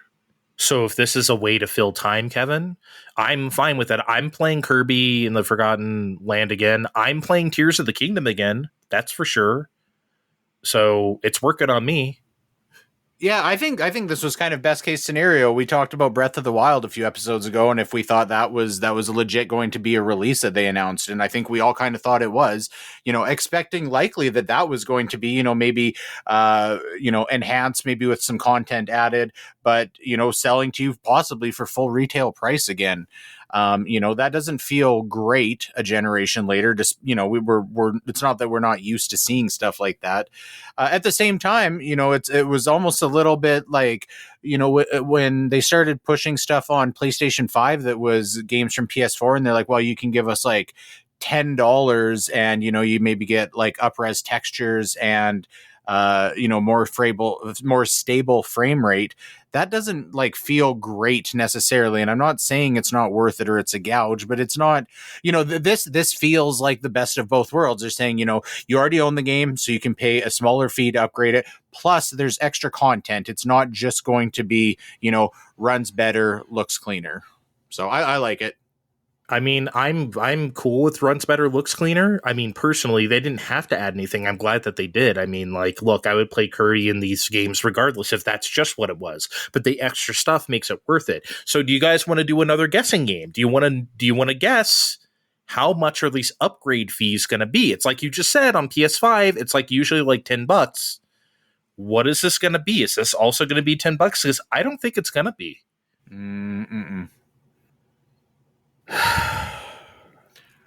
So if this is a way to fill time, Kevin, I'm fine with that. I'm playing Kirby in the Forgotten Land again. I'm playing Tears of the Kingdom again. That's for sure. So it's working on me. Yeah, I think this was kind of best case scenario. We talked about Breath of the Wild a few episodes ago, and if we thought that was legit going to be a release that they announced, and I think we all kind of thought it was, expecting likely that was going to be, maybe, enhanced, maybe with some content added, but, selling to you possibly for full retail price again. That doesn't feel great a generation later. Just, it's not that we're not used to seeing stuff like that. At the same time, it was almost a little bit like, when they started pushing stuff on PlayStation 5 that was games from PS4, and they're like, well, you can give us like $10 and, you maybe get like up-res textures and, more stable frame rate. That doesn't like feel great necessarily. And I'm not saying it's not worth it or it's a gouge, but it's not, this feels like the best of both worlds. They're saying, you already own the game, so you can pay a smaller fee to upgrade it. Plus there's extra content. It's not just going to be, runs better, looks cleaner. So I like it. I mean, I'm cool with runs better, looks cleaner. I mean, personally, they didn't have to add anything. I'm glad that they did. I mean, like, look, I would play Kirby in these games regardless if that's just what it was. But the extra stuff makes it worth it. So, do you guys want to do another guessing game? Do you want to guess how much are these upgrade fees going to be? It's like you just said on PS5. It's like usually like $10. What is this going to be? Is this also going to be $10? Because I don't think it's going to be.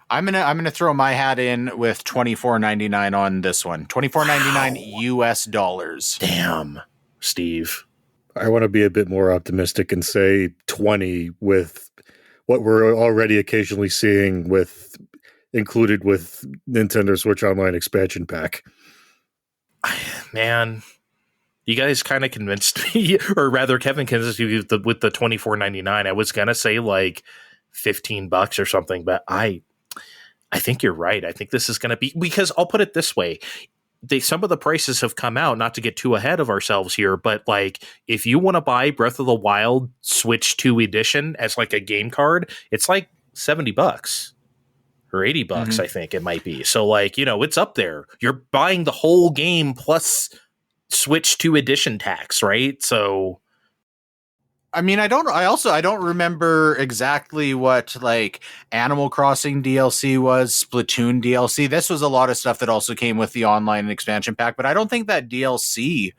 I'm gonna throw my hat in with $24.99 on this one. $24.99 US dollars. Damn, Steve. I want to be a bit more optimistic and say 20 with what we're already occasionally seeing with included with Nintendo Switch Online expansion pack. Man, you guys kind of convinced me, or rather Kevin convinced me with the $24.99. I was gonna say like $15 or something, but I think you're right. I think this is going to be, because I'll put it this way. Some of the prices have come out, not to get too ahead of ourselves here, but like if you want to buy Breath of the Wild Switch 2 edition as like a game card, it's like $70 or $80, I think it might be. So like, it's up there. You're buying the whole game plus Switch 2 edition tax, right? So I mean, I don't remember exactly what like Animal Crossing DLC was, Splatoon DLC. This was a lot of stuff that also came with the online expansion pack, but I don't think that DLC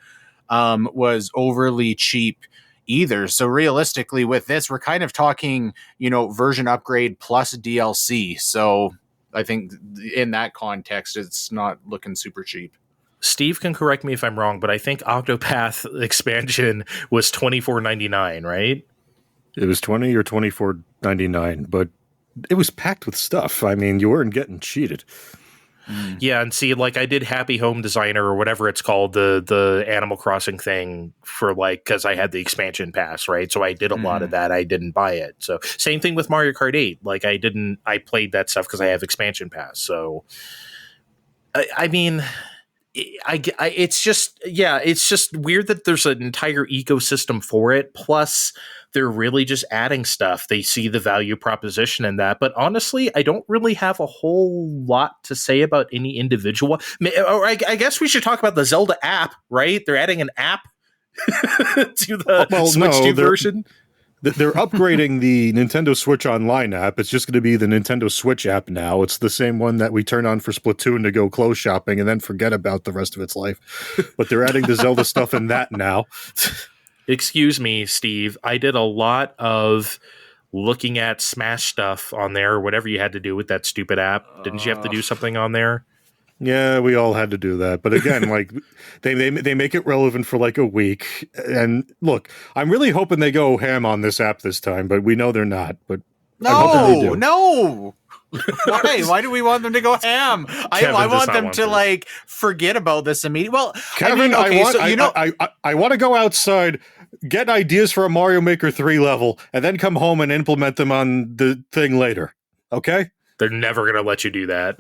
was overly cheap either. So realistically with this, we're kind of talking, version upgrade plus DLC. So I think in that context, it's not looking super cheap. Steve can correct me if I'm wrong, but I think Octopath expansion was $24.99, right? It was $20 or $24.99, but it was packed with stuff. I mean, you weren't getting cheated. Yeah, and see, like I did Happy Home Designer or whatever it's called, the Animal Crossing thing for like, because I had the expansion pass, right? So I did a lot of that. I didn't buy it. So same thing with Mario Kart 8. Like I played that stuff because I have expansion pass. So I mean, it's just weird that there's an entire ecosystem for it. Plus, they're really just adding stuff. They see the value proposition in that. But honestly, I don't really have a whole lot to say about any individual. Or I guess we should talk about the Zelda app, right? They're adding an app to the Switch 2 version. They're upgrading the Nintendo Switch Online app. It's just going to be the Nintendo Switch app now. It's the same one that we turn on for Splatoon to go clothes shopping and then forget about the rest of its life. But they're adding the Zelda stuff in that now. Excuse me, Steve. I did a lot of looking at Smash stuff on there, or whatever you had to do with that stupid app. Didn't you have to do something on there? Yeah, we all had to do that. But again, like they make it relevant for like a week. And look, I'm really hoping they go ham on this app this time, but we know they're not. But no. Why do we want them to go ham? I want them to like forget about this immediately. Well, Kevin, I want to go outside, get ideas for a Mario Maker 3 level, and then come home and implement them on the thing later. Okay? They're never going to let you do that.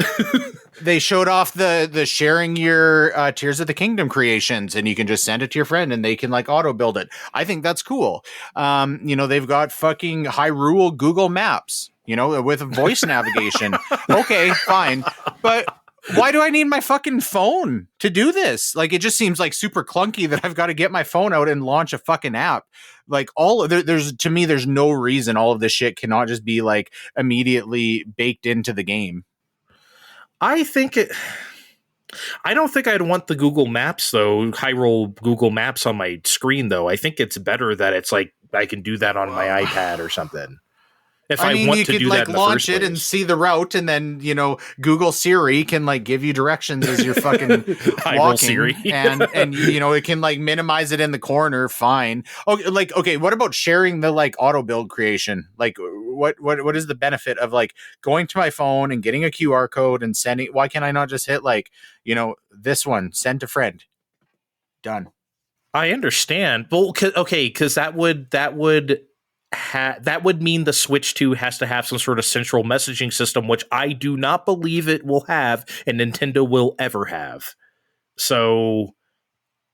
They showed off the sharing your Tears of the Kingdom creations, and you can just send it to your friend and they can like auto build it. I think that's cool. They've got fucking Hyrule Google Maps, with voice navigation. Okay, fine. But why do I need my fucking phone to do this? Like, it just seems like super clunky that I've got to get my phone out and launch a fucking app. Like there's no reason all of this shit cannot just be like immediately baked into the game. I don't think I'd want the Google Maps though, Hyrule Google Maps on my screen though. I think it's better that it's like I can do that on my iPad or something. If I want to do that, you could like launch it and see the route, and then Google Siri can like give you directions as you're fucking walking, Siri. and it can like minimize it in the corner. Fine. Okay. What about sharing the like auto build creation? Like, what is the benefit of like going to my phone and getting a QR code and sending? Why can't I not just hit like this one, send to friend, done? I understand, but because that would mean the Switch 2 has to have some sort of central messaging system, which I do not believe it will have and Nintendo will ever have. So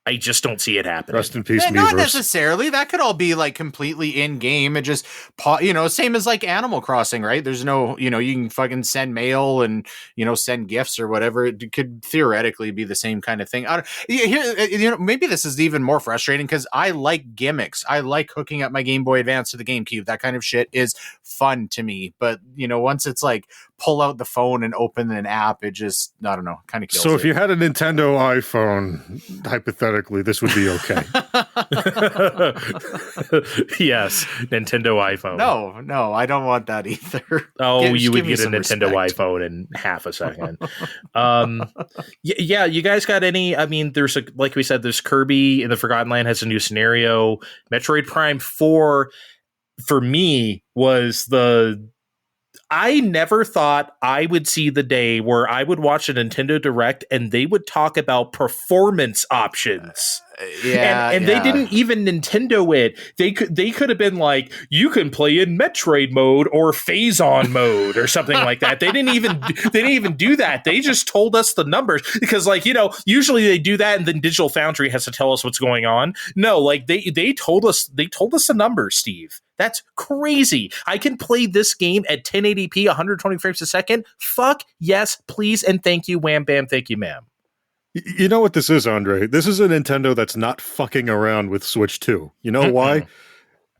I just don't see it happening. Rest in peace, Not Miiverse. necessarily. That could all be like completely in game. It just, same as like Animal Crossing, right? There's no, you can fucking send mail and send gifts or whatever. It could theoretically be the same kind of thing. Maybe this is even more frustrating because I like gimmicks. I like hooking up my Game Boy Advance to the GameCube. That kind of shit is fun to me. But once it's like pull out the phone and open an app, it just, I don't know, kind of kills it. So if you had a Nintendo iPhone, hypothetically, this would be okay. Yes, Nintendo iPhone. No, I don't want that either. Oh, you would get a Nintendo iPhone in half a second. Yeah, you guys got any? I mean, like we said, there's Kirby in the Forgotten Land has a new scenario. Metroid Prime 4, for me, was I never thought I would see the day where I would watch a Nintendo Direct and they would talk about performance options. And they didn't even Nintendo it. They could have been like, you can play in Metroid mode or Phase-On mode or something like that. They didn't even do that. They just told us the numbers because, like, usually they do that and then Digital Foundry has to tell us what's going on. No, like they told us the numbers, Steve. That's crazy. I can play this game at 1080p, 120 frames a second. Fuck yes, please, and thank you, wham bam, thank you, ma'am. You know what this is, Andre? This is a Nintendo that's not fucking around with Switch 2. You know why?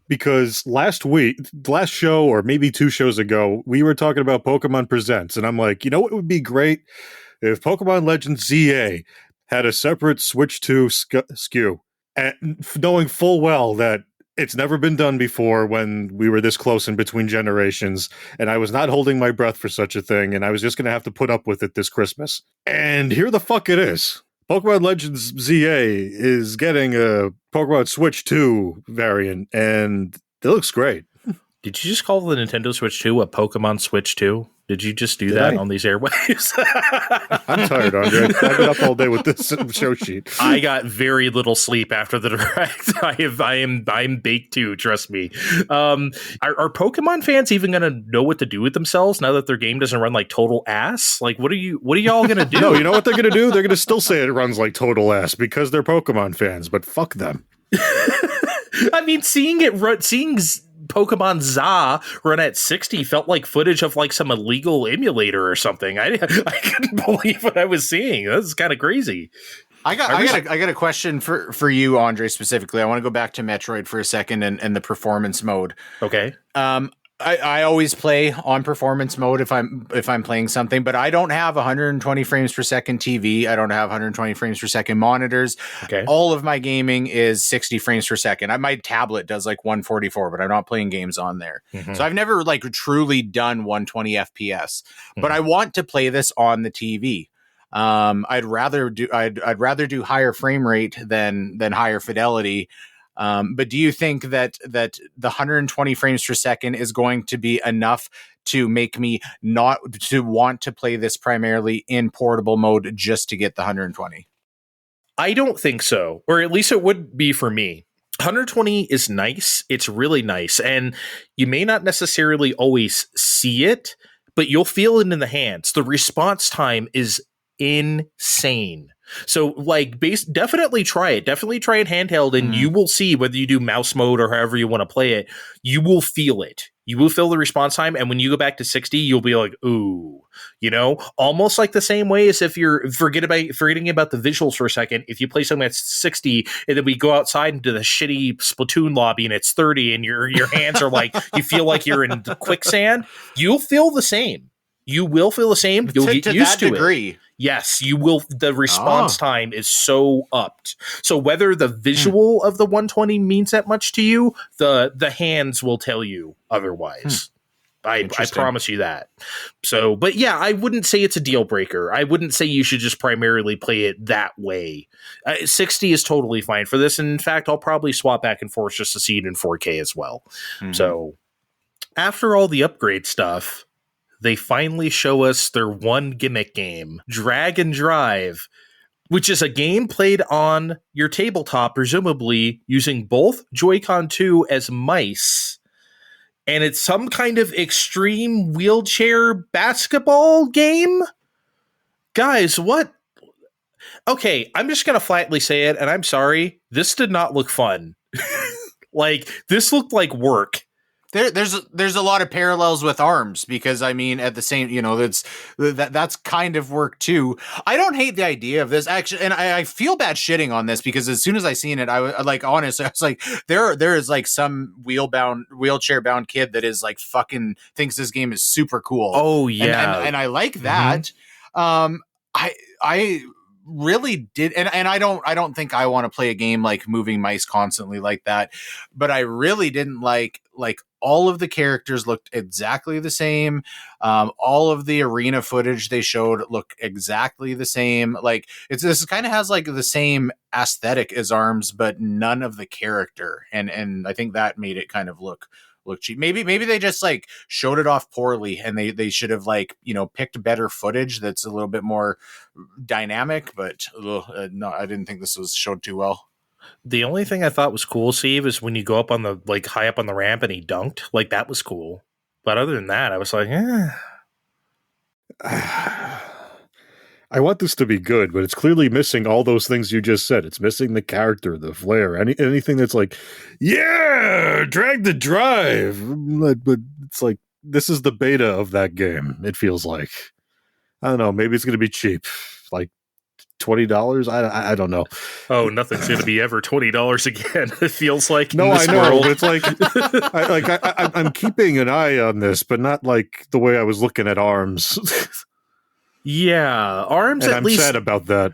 Because last show, or maybe 2 shows ago, we were talking about Pokemon Presents, and I'm like, what would be great if Pokemon Legends ZA had a separate Switch 2 SKU, and knowing full well that it's never been done before when we were this close in between generations, and I was not holding my breath for such a thing, and I was just going to have to put up with it this Christmas. And here the fuck it is. Pokemon Legends ZA is getting a Pokemon Switch 2 variant, and it looks great. Did you just call the Nintendo Switch 2 a Pokemon Switch 2? Did you just do that on these airwaves? I'm tired, Andre. I've been up all day with this show sheet. I got very little sleep after the Direct. I'm baked too. Trust me. Are Pokemon fans even going to know what to do with themselves now that their game doesn't run like total ass? Like, what are y'all going to do? No, you know what they're going to do? They're going to still say it runs like total ass because they're Pokemon fans. But fuck them. I mean, seeing Pokemon ZA run at 60 felt like footage of like some illegal emulator or something. I couldn't believe what I was seeing. That was kind of crazy. I got a question for you, Andre, specifically. I want to go back to Metroid for a second and the performance mode. Okay. I always play on performance mode if I'm playing something, but I don't have 120 frames per second TV. I don't have 120 frames per second monitors. Okay. All of my gaming is 60 frames per second. My tablet does like 144, but I'm not playing games on there. Mm-hmm. So I've never like truly done 120 FPS, but I want to play this on the TV. I'd rather do higher frame rate than higher fidelity. But do you think that the 120 frames per second is going to be enough to make me not to want to play this primarily in portable mode just to get the 120? I don't think so, or at least it would be for me. 120 is nice. It's really nice. And you may not necessarily always see it, but you'll feel it in the hands. The response time is insane. So like definitely try it. Definitely try it handheld and you will see whether you do mouse mode or however you want to play it. You will feel it. You will feel the response time. And when you go back to 60, you'll be like, ooh, almost like the same way as if you're forgetting about the visuals for a second. If you play something that's 60 and then we go outside into the shitty Splatoon lobby and it's 30 and your hands are like, you feel like you're in quicksand, you'll feel the same. You will feel the same. You'll get used to it. Yes, you will. The response time is so upped. So whether the visual of the 120 means that much to you, the hands will tell you otherwise. I promise you that. So, but yeah, I wouldn't say it's a deal breaker. I wouldn't say you should just primarily play it that way. 60 is totally fine for this. And in fact, I'll probably swap back and forth just to see it in 4K as well. So after all the upgrade stuff, they finally show us their one gimmick game, Drag and Drive, which is a game played on your tabletop, presumably using both Joy-Con 2 as mice. And it's some kind of extreme wheelchair basketball game? Guys, what? Okay, I'm just going to flatly say it, and I'm sorry. This did not look fun. Like, this looked like work. There's a lot of parallels with ARMS because I mean at the same that's kind of work too. I don't hate the idea of this actually, and I feel bad shitting on this because as soon as I seen it, I was like honest, I was like there is like some wheelchair bound kid that is like fucking thinks this game is super cool. Oh yeah, and I like that. I really did and I don't think I want to play a game like moving mice constantly like that, but I really didn't like all of the characters looked exactly the same. All of the arena footage they showed looked exactly the same. Like this kind of has like the same aesthetic as ARMS, but none of the character. And I think that made it kind of look cheap. Maybe they just like showed it off poorly and they should have like, picked better footage that's a little bit more dynamic, but no, I didn't think this was showed too well. The only thing I thought was cool, Steve, is when you go up on the like high up on the ramp and he dunked. Like that was cool. But other than that, I was like, I want this to be good, but it's clearly missing all those things you just said. It's missing the character, the flair, anything that's like, yeah, drag the drive. But it's like, this is the beta of that game. It feels like, I don't know, maybe it's going to be cheap, like $20. I don't know. Oh, nothing's going to be ever $20 again. It feels like no, I know. But it's like I'm keeping an eye on this, but not like the way I was looking at ARMS. Yeah, ARMS. And at I'm least sad about that.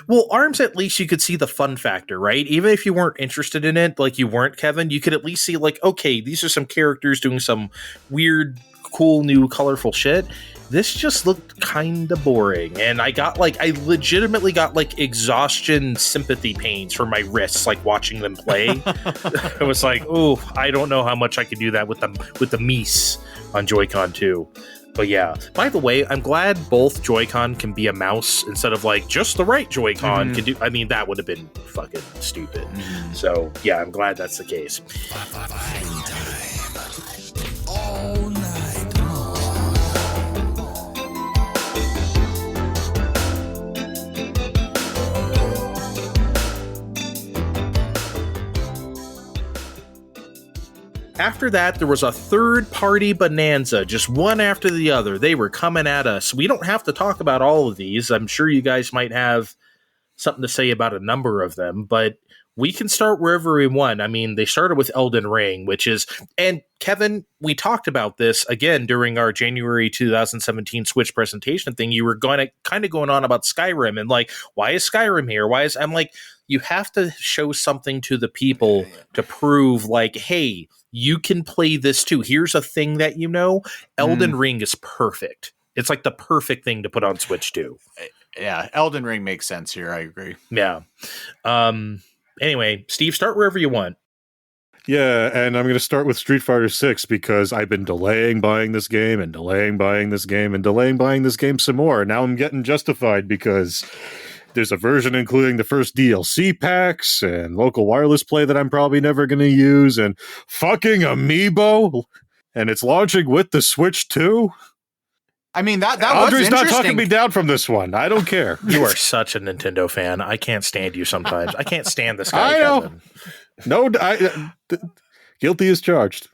Well, ARMS, at least you could see the fun factor, right? Even if you weren't interested in it, like you weren't, Kevin, you could at least see like, okay, these are some characters doing some weird, cool, new, colorful shit. This just looked kind of boring. And I legitimately got like exhaustion sympathy pains for my wrists, like watching them play. I was like, oh, I don't know how much I could do that with the Mies on Joy-Con 2. But yeah, by the way, I'm glad both Joy-Con can be a mouse instead of like just the right Joy-Con can do. I mean, that would have been fucking stupid. So yeah, I'm glad that's the case. All night. After that, there was a third-party Bonanza, just one after the other. They were coming at us. We don't have to talk about all of these. I'm sure you guys might have something to say about a number of them, but we can start wherever we want. I mean, they started with Elden Ring, which is... And Kevin, we talked about this, again, during our January 2017 Switch presentation thing. You were going on about Skyrim, and like, why is Skyrim here? I'm like, you have to show something to the people to prove, like, hey... You can play this too. Here's a thing that Elden Ring is perfect. It's like the perfect thing to put on Switch too. Yeah, Elden Ring makes sense here. I agree. Yeah. Anyway, Steve, start wherever you want. Yeah, and I'm going to start with Street Fighter 6 because I've been delaying buying this game and delaying buying this game and delaying buying this game some more. Now I'm getting justified because... There's a version including the first DLC packs and local wireless play that I'm probably never going to use and fucking Amiibo. And it's launching with the Switch too. I mean, that Audrey's not talking me down from this one. I don't care. You are such a Nintendo fan. I can't stand you sometimes. I can't stand this guy. I know. Kevin. No, guilty as charged.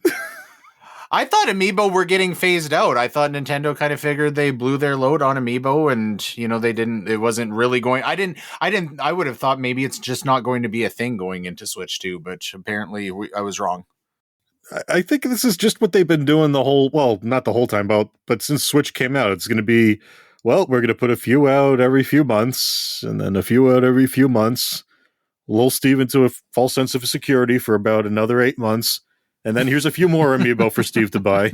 I thought Amiibo were getting phased out. I thought Nintendo kind of figured they blew their load on Amiibo and, they didn't, it wasn't really going. I would have thought maybe it's just not going to be a thing going into Switch 2, but apparently I was wrong. I think this is just what they've been doing not the whole time, but since Switch came out, it's going to be, we're going to put a few out every few months and then a few out every few months. Lull Steve into a false sense of security for about another 8 months. And then here's a few more Amiibo for Steve to buy.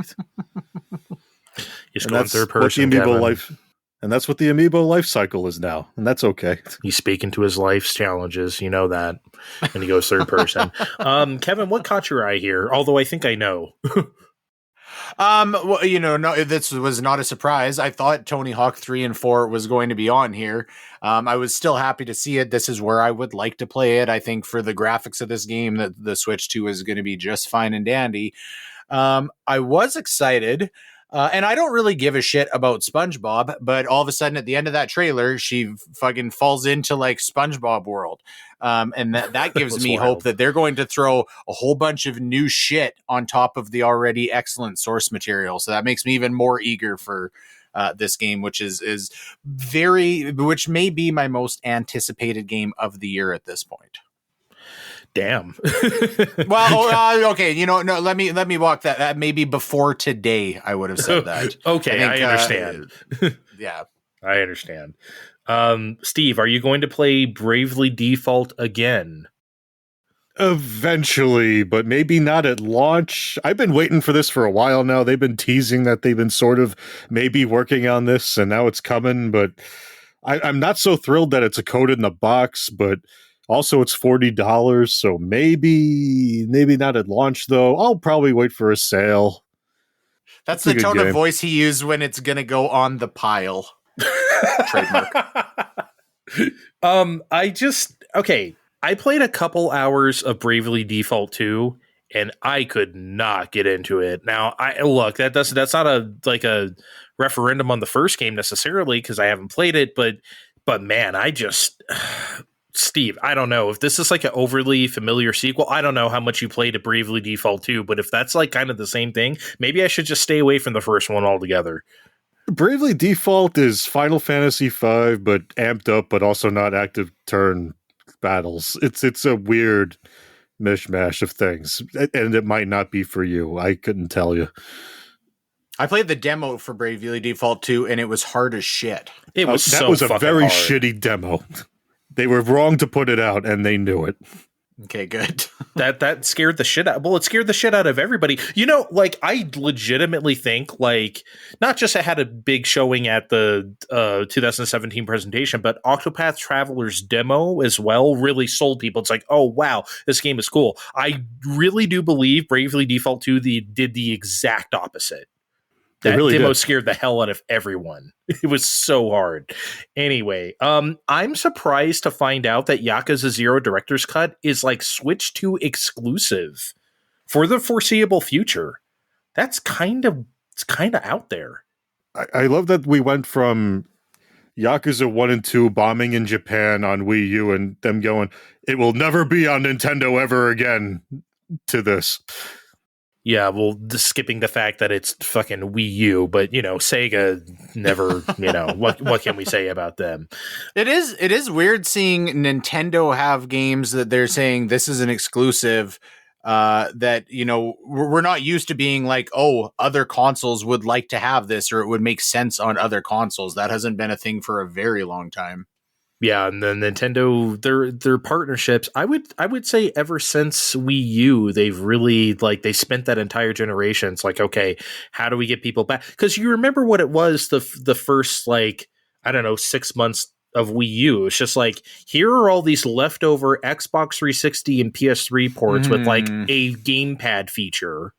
He's going third person, and that's what the Amiibo life cycle is now. And that's okay. He's speaking to his life's challenges. You know that. And he goes third person. Kevin, what caught your eye here? Although I think I know. No, this was not a surprise. I thought Tony Hawk 3 and 4 was going to be on here. I was still happy to see it. This is where I would like to play it. I think for the graphics of this game, that the Switch 2 is going to be just fine and dandy. I was excited And I don't really give a shit about SpongeBob, but all of a sudden at the end of that trailer, she fucking falls into like SpongeBob world. And that gives me hope that they're going to throw a whole bunch of new shit on top of the already excellent source material. So that makes me even more eager for this game, which which may be my most anticipated game of the year at this point. Damn. Well, okay. No, let me walk that. Maybe before today, I would have said that. Okay, I understand. Yeah, I understand. Steve, are you going to play Bravely Default again? Eventually, but maybe not at launch. I've been waiting for this for a while now. They've been teasing that they've been sort of maybe working on this, and now it's coming, but I'm not so thrilled that it's a code in the box, but also it's $40, so maybe not at launch, though. I'll probably wait for a sale. That's the tone of voice he used when it's going to go on the pile. Trademark. I played a couple hours of Bravely Default 2, and I could not get into it. Now, that's not a referendum on the first game necessarily because I haven't played it, but man, Steve, I don't know if this is like an overly familiar sequel. I don't know how much you played at Bravely Default 2, but if that's like kind of the same thing, maybe I should just stay away from the first one altogether. Bravely Default is Final Fantasy V, but amped up, but also not active turn battles. It's a weird mishmash of things, and it might not be for you. I couldn't tell you. I played the demo for Bravely Default 2, and it was hard as shit. That was a very hard. shitty demo. They were wrong to put it out, and they knew it. Okay, good. that scared the shit out. Well, it scared the shit out of everybody. I legitimately think, not just it had a big showing at the 2017 presentation, but Octopath Traveler's demo as well really sold people. It's like, oh wow, this game is cool. I really do believe Bravely Default 2 did the exact opposite. That really demo scared the hell out of everyone. It was so hard. Anyway, I'm surprised to find out that Yakuza 0 Director's Cut is Switch 2 exclusive for the foreseeable future. It's kind of out there. I love that we went from Yakuza 1 and 2 bombing in Japan on Wii U and them going, it will never be on Nintendo ever again, to this. Yeah, well, skipping the fact that it's fucking Wii U, but Sega never, what can we say about them? It is weird seeing Nintendo have games that they're saying this is an exclusive that we're not used to being like, oh, other consoles would like to have this or it would make sense on other consoles. That hasn't been a thing for a very long time. Yeah, and then Nintendo, their partnerships, I would say ever since Wii U, they've really they spent that entire generation. It's like, okay, how do we get people back? Because you remember what it was the first 6 months of Wii U. It's just here are all these leftover Xbox 360 and PS3 ports with a gamepad feature,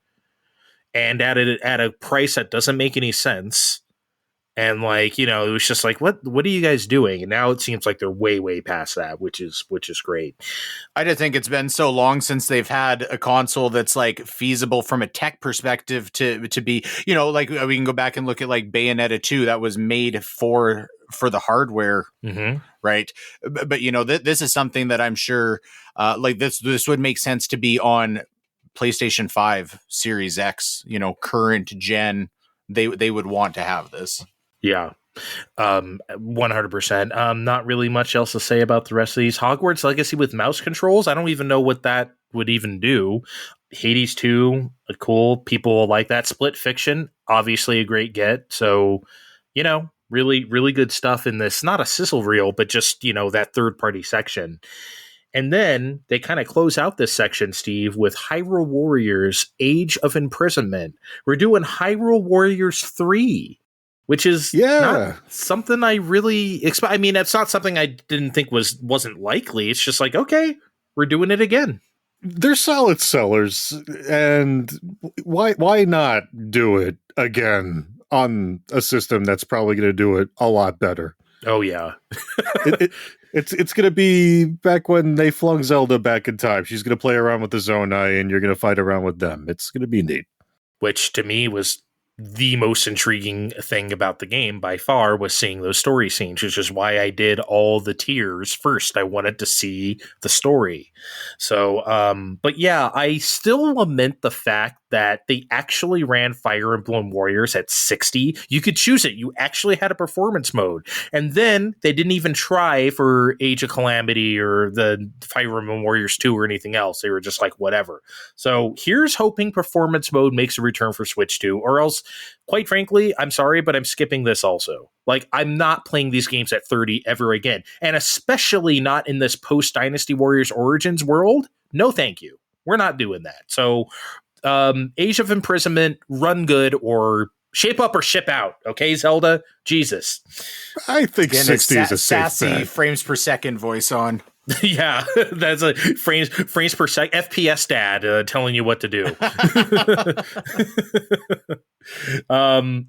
and at a price that doesn't make any sense. And it was just what are you guys doing? And now it seems like they're way past that, which is great. I just think it's been so long since they've had a console that's feasible from a tech perspective to be, we can go back and look at Bayonetta 2 that was made for the hardware, right? But this is something that I'm sure this would make sense to be on PlayStation 5 Series X, current gen. They would want to have this. Yeah, 100%. Not really much else to say about the rest of these. Hogwarts Legacy with mouse controls, I don't even know what that would even do. Hades 2, cool. People will like that. Split Fiction, obviously a great get. So, really, really good stuff in this. Not a sizzle reel, but just, that third-party section. And then they kind of close out this section, Steve, with Hyrule Warriors Age of Imprisonment. We're doing Hyrule Warriors 3. Which is not something I really expect. I mean, it's not something I didn't think wasn't likely. It's just okay, we're doing it again. They're solid sellers, and why not do it again on a system that's probably going to do it a lot better? Oh yeah, it's going to be back when they flung Zelda back in time. She's going to play around with the Zonai, and you're going to fight around with them. It's going to be neat. Which to me was the most intriguing thing about the game by far was seeing those story scenes, which is why I did all the tiers first. I wanted to see the story. So, but yeah, I still lament the fact that they actually ran Fire Emblem Warriors at 60. You could choose it. You actually had a performance mode. And then they didn't even try for Age of Calamity or the Fire Emblem Warriors 2 or anything else. They were just like, whatever. So here's hoping performance mode makes a return for Switch 2, or else, quite frankly, I'm sorry, but I'm skipping this also. Like, I'm not playing these games at 30 ever again. And especially not in this post-Dynasty Warriors Origins world. No, thank you. We're not doing that. So, Age of Imprisonment, run good, or shape up or ship out. Okay, Zelda? Jesus. I think 60 is a safe sassy bet. frames per second voice on. Yeah, that's a frames per second. FPS dad telling you what to do.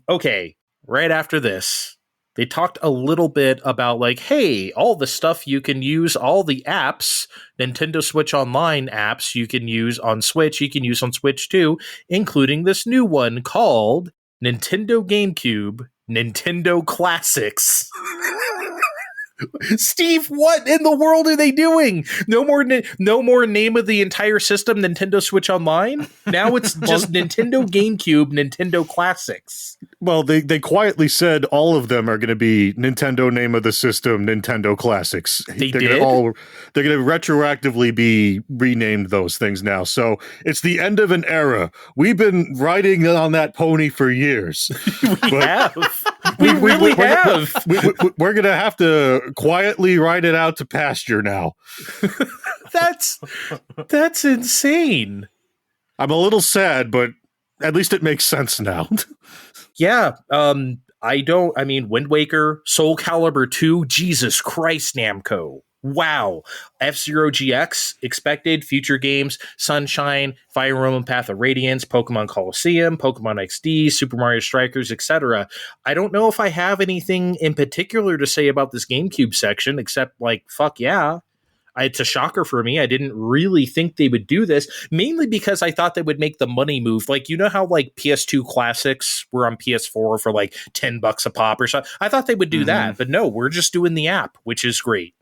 Okay, right after this, they talked a little bit about like, hey, all the stuff you can use, all the apps, Nintendo Switch Online apps you can use on Switch, you can use on Switch too, including this new one called Nintendo GameCube Nintendo Classics. Steve, what in the world are they doing? No more name of the entire system, Nintendo Switch Online? Now it's just Nintendo GameCube, Nintendo Classics. Well, they quietly said all of them are going to be Nintendo name of the system, Nintendo Classics. They're going to retroactively be renamed those things now. So it's the end of an era. We've been riding on that pony for years. We have. We really have. We're going to have to quietly ride it out to pasture now. That's insane. I'm a little sad, but at least it makes sense now. Yeah. Wind Waker, Soul Calibur 2, Jesus Christ, Namco. Wow. F-Zero GX, expected, future games, Sunshine, Fire Emblem Path of Radiance, Pokemon Colosseum, Pokemon XD, Super Mario Strikers, etc. I don't know if I have anything in particular to say about this GameCube section, except like, fuck yeah. It's a shocker for me. I didn't really think they would do this, mainly because I thought they would make the money move. Like, you know how like PS2 classics were on PS4 for like $10 a pop or something? I thought they would do that, but no, we're just doing the app, which is great.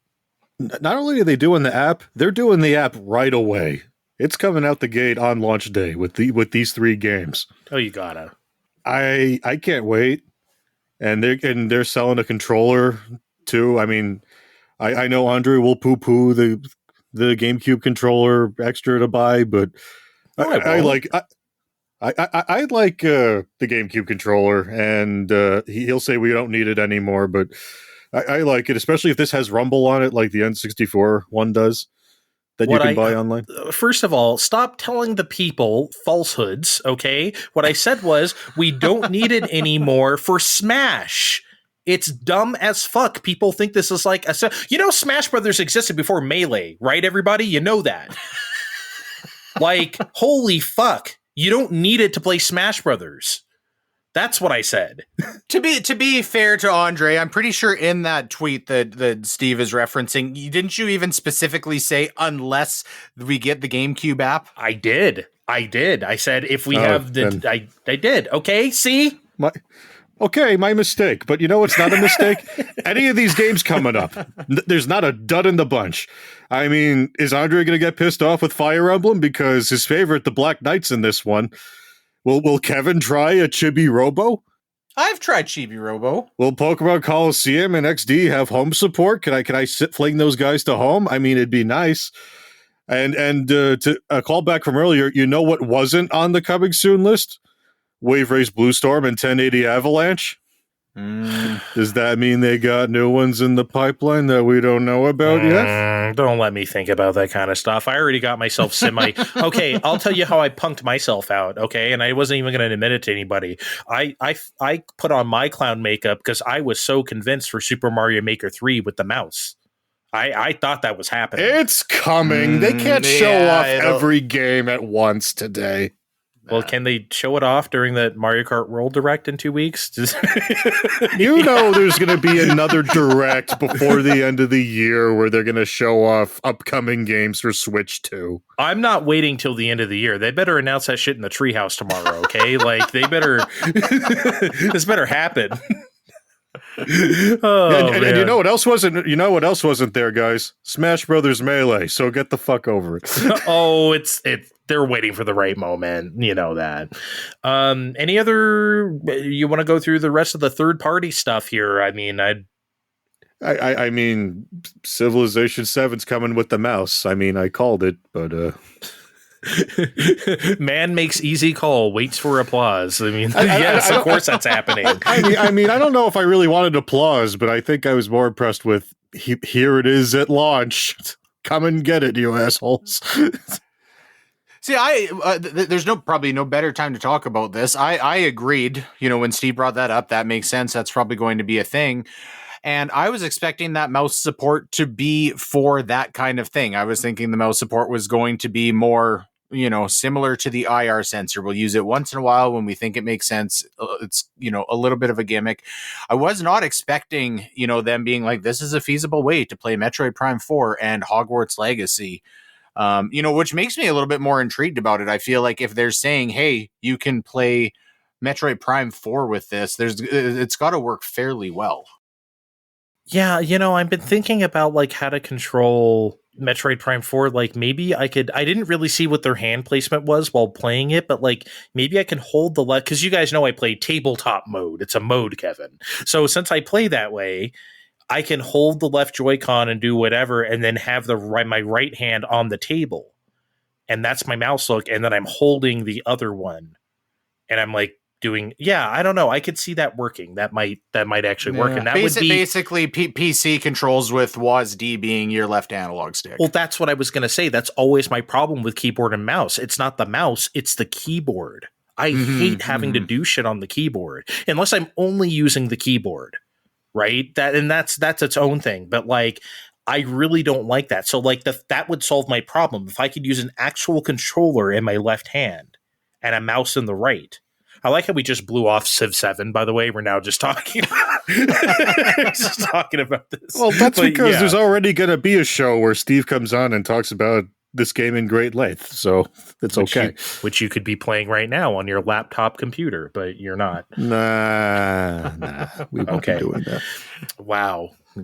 Not only are they doing the app, they're doing the app right away. It's coming out the gate on launch day with these 3 games. Oh, you gotta. I can't wait. And they're selling a controller too. I mean, I know Andre will poo-poo the GameCube controller extra to buy, but I like the GameCube controller, and he'll say we don't need it anymore, but I like it, especially if this has Rumble on it, like the N64 one does, that you can buy online. First of all, stop telling the people falsehoods, okay? What I said was we don't need it anymore for Smash. It's dumb as fuck. People think this is like Smash Brothers existed before Melee, right, everybody? You know that. Like, holy fuck. You don't need it to play Smash Brothers. That's what I said. To be fair to Andre, I'm pretty sure in that tweet that Steve is referencing, didn't you even specifically say unless we get the GameCube app? I did. I said if we have the... I did. Okay, see? My mistake. But you know what's not a mistake? Any of these games coming up, there's not a dud in the bunch. I mean, is Andre going to get pissed off with Fire Emblem because his favorite, the Black Knight's in this one? Will Kevin try a Chibi Robo? I've tried Chibi Robo. Will Pokemon Colosseum and XD have home support? Can I fling those guys to home? I mean, it'd be nice. And to a call back from earlier, you know what wasn't on the coming soon list? Wave Race Blue Storm and 1080 Avalanche. Does that mean they got new ones in the pipeline that we don't know about yet? Don't let me think about that kind of stuff. I already got myself Okay, I'll tell you how I punked myself out, okay? And I wasn't even going to admit it to anybody. I put on my clown makeup because I was so convinced for Super Mario Maker 3 with the mouse. I thought that was happening. It's coming. They can't show off every game at once today. Well, can they show it off during the Mario Kart World Direct in 2 weeks? You know there's going to be another Direct before the end of the year where they're going to show off upcoming games for Switch 2. I'm not waiting till the end of the year. They better announce that shit in the treehouse tomorrow, okay? Like, they better... this better happen. And you know what else wasn't? You know what else wasn't there, guys? Smash Brothers Melee. So get the fuck over it. It's they're waiting for the right moment. You know that. Any other? You want to go through the rest of the third party stuff here? I mean, I mean, Civilization 7's coming with the mouse. I mean, I called it, but man makes easy call, waits for applause. I mean, yes, of course that's happening. I mean, I don't know if I really wanted applause, but I think I was more impressed with here it is at launch. Come and get it, you assholes. See, there's probably no better time to talk about this. I agreed, when Steve brought that up, that makes sense. That's probably going to be a thing. And I was expecting that mouse support to be for that kind of thing. I was thinking the mouse support was going to be more, similar to the IR sensor. We'll use it once in a while when we think it makes sense. It's, a little bit of a gimmick. I was not expecting, them being like, this is a feasible way to play Metroid Prime 4 and Hogwarts Legacy. Which makes me a little bit more intrigued about it. I feel like if they're saying, hey, you can play Metroid Prime 4 with this, it's got to work fairly well. Yeah, I've been thinking about like how to control Metroid Prime 4. Like maybe I didn't really see what their hand placement was while playing it, but like maybe I can hold the left, because you guys know I play tabletop mode. It's a mode, Kevin. So since I play that way, I can hold the left Joy-Con and do whatever, and then have my right hand on the table. And that's my mouse look, and then I'm holding the other one. And I'm like doing, I don't know. I could see that working. That might actually work. And that would be basically PC controls with WASD being your left analog stick. Well, that's what I was going to say. That's always my problem with keyboard and mouse. It's not the mouse, it's the keyboard. I hate having to do shit on the keyboard unless I'm only using the keyboard. Right? That's its own thing. But like, I really don't like that. So like that would solve my problem. If I could use an actual controller in my left hand and a mouse in the right. I like how we just blew off Civ 7, by the way. We're now just talking about this. Well, that's because there's already going to be a show where Steve comes on and talks about this game in great length, so it's okay. Which you could be playing right now on your laptop computer, but you're not. Nah, we won't be doing that. Wow. I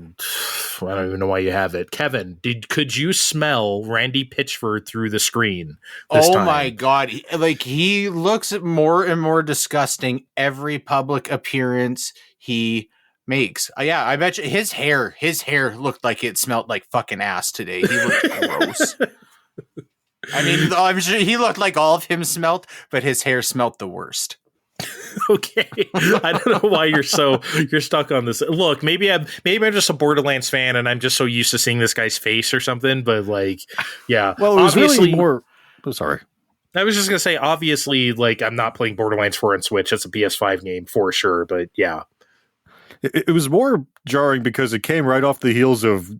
don't even know why you have it. Kevin, could you smell Randy Pitchford through the screen this time? My God. He looks more and more disgusting every public appearance he makes. Yeah, I bet you his hair looked like it smelled like fucking ass today. He looked gross. I mean, I'm sure he looked like all of him smelt, but his hair smelt the worst. Okay, I don't know why you're stuck on this. Look, maybe I'm just a Borderlands fan, and I'm just so used to seeing this guy's face or something. But like, yeah. Well, it was really more. Oh, sorry. I was just gonna say, obviously, like I'm not playing Borderlands 4 on Switch. It's a PS5 game for sure. But yeah, it was more jarring because it came right off the heels of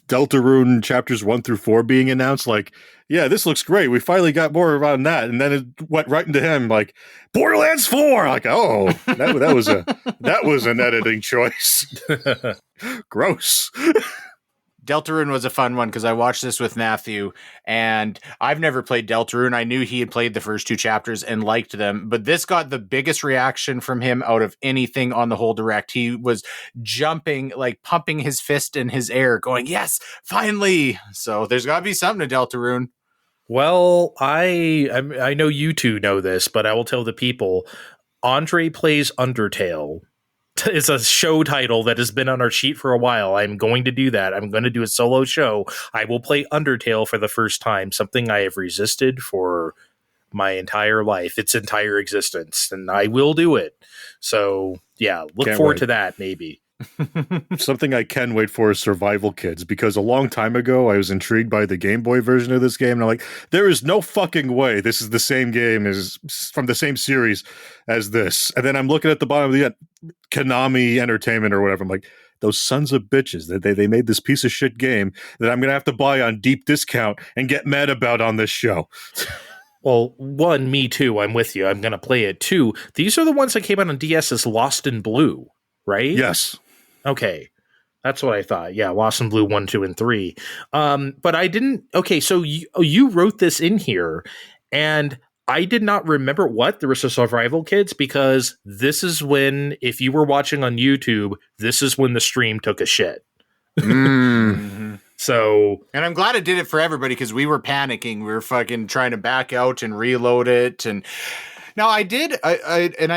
Deltarune chapters 1 through 4 being announced. Like, yeah, this looks great. We finally got more around that, and then it went right into him like Borderlands 4. Like, oh, that was an editing choice. Gross. Deltarune was a fun one because I watched this with Matthew, and I've never played Deltarune. I knew he had played the first 2 chapters and liked them, but this got the biggest reaction from him out of anything on the whole Direct. He was jumping, like pumping his fist in his air, going, yes, finally. So there's got to be something to Deltarune. Well, I know you two know this, but I will tell the people. Andre Plays Undertale. It's a show title that has been on our sheet for a while. I'm going to do that. I'm going to do a solo show. I will play Undertale for the first time, something I have resisted for my entire life, its entire existence, and I will do it. So, yeah, look forward to that, maybe. Something I can wait for is Survival Kids, because a long time ago I was intrigued by the Game Boy version of this game, and I'm like, there is no fucking way this is the same game as from the same series as this. And then I'm looking at the bottom of the Konami Entertainment or whatever. I'm like, those sons of bitches, they made this piece of shit game that I'm gonna have to buy on deep discount and get mad about on this show. Well, one, me too. I'm with you. I'm going to play it. Two, these are the ones that came out on DS as Lost in Blue, right? Yes. Okay. That's what I thought. Yeah, Lost in Blue 1, 2, and 3. But I didn't. Okay, so you wrote this in here, and I did not remember what there was a Survival Kids, because this is when, if you were watching on YouTube, this is when the stream took a shit. So, and I'm glad it did it for everybody, because we were panicking. We were fucking trying to back out and reload it. And now I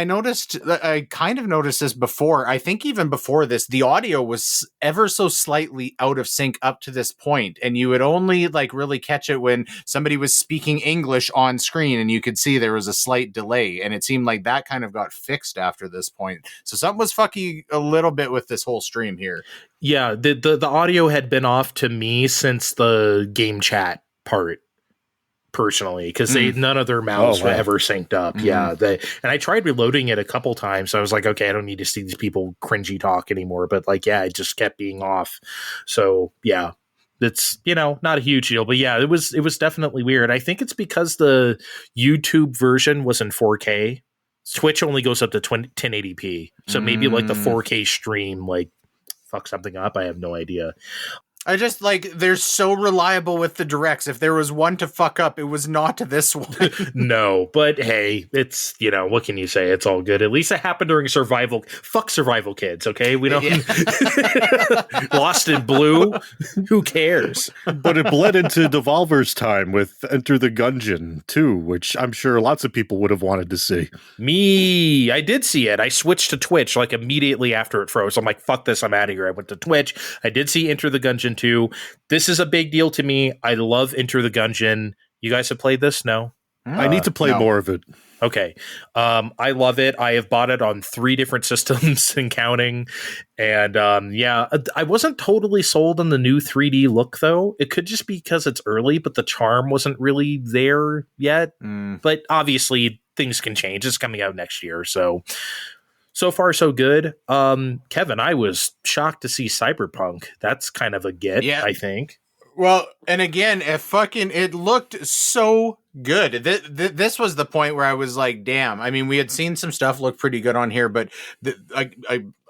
noticed, I kind of noticed this before. I think even before this, the audio was ever so slightly out of sync up to this point, and you would only like really catch it when somebody was speaking English on screen, and you could see there was a slight delay. And it seemed like that kind of got fixed after this point. So something was fucky a little bit with this whole stream here. Yeah, the audio had been off to me since the game chat part, personally, because none of their mouths were ever synced up. Yeah, and I tried reloading it a couple times. So I was like, okay, I don't need to see these people cringy talk anymore. But like, yeah, it just kept being off. So yeah, it's, not a huge deal. But yeah, it was definitely weird. I think it's because the YouTube version was in 4K. Twitch only goes up to 1080p. So maybe like the 4K stream like fuck something up. I have no idea. I just like, they're so reliable with the directs. If there was one to fuck up, it was not this one. No, but hey, it's, what can you say? It's all good. At least it happened during survival. Fuck Survival Kids, okay? We don't. Lost in Blue? Who cares? But it bled into Devolver's time with Enter the Gungeon, too, which I'm sure lots of people would have wanted to see. Me, I did see it. I switched to Twitch like immediately after it froze. I'm like, fuck this, I'm out of here. I went to Twitch. I did see Enter the Gungeon 2. This is a big deal to me. I love Enter the Gungeon. You guys have played this? No? I need to play more of it. Okay. I love it. I have bought it on 3 different systems and counting. And I wasn't totally sold on the new 3D look, though. It could just be because it's early, but the charm wasn't really there yet. But obviously, things can change. It's coming out next year. So far, so good. Kevin, I was shocked to see Cyberpunk. That's kind of a get, I think. Well, and again, it looked so good. This was the point where I was like, damn. I mean, we had seen some stuff look pretty good on here, but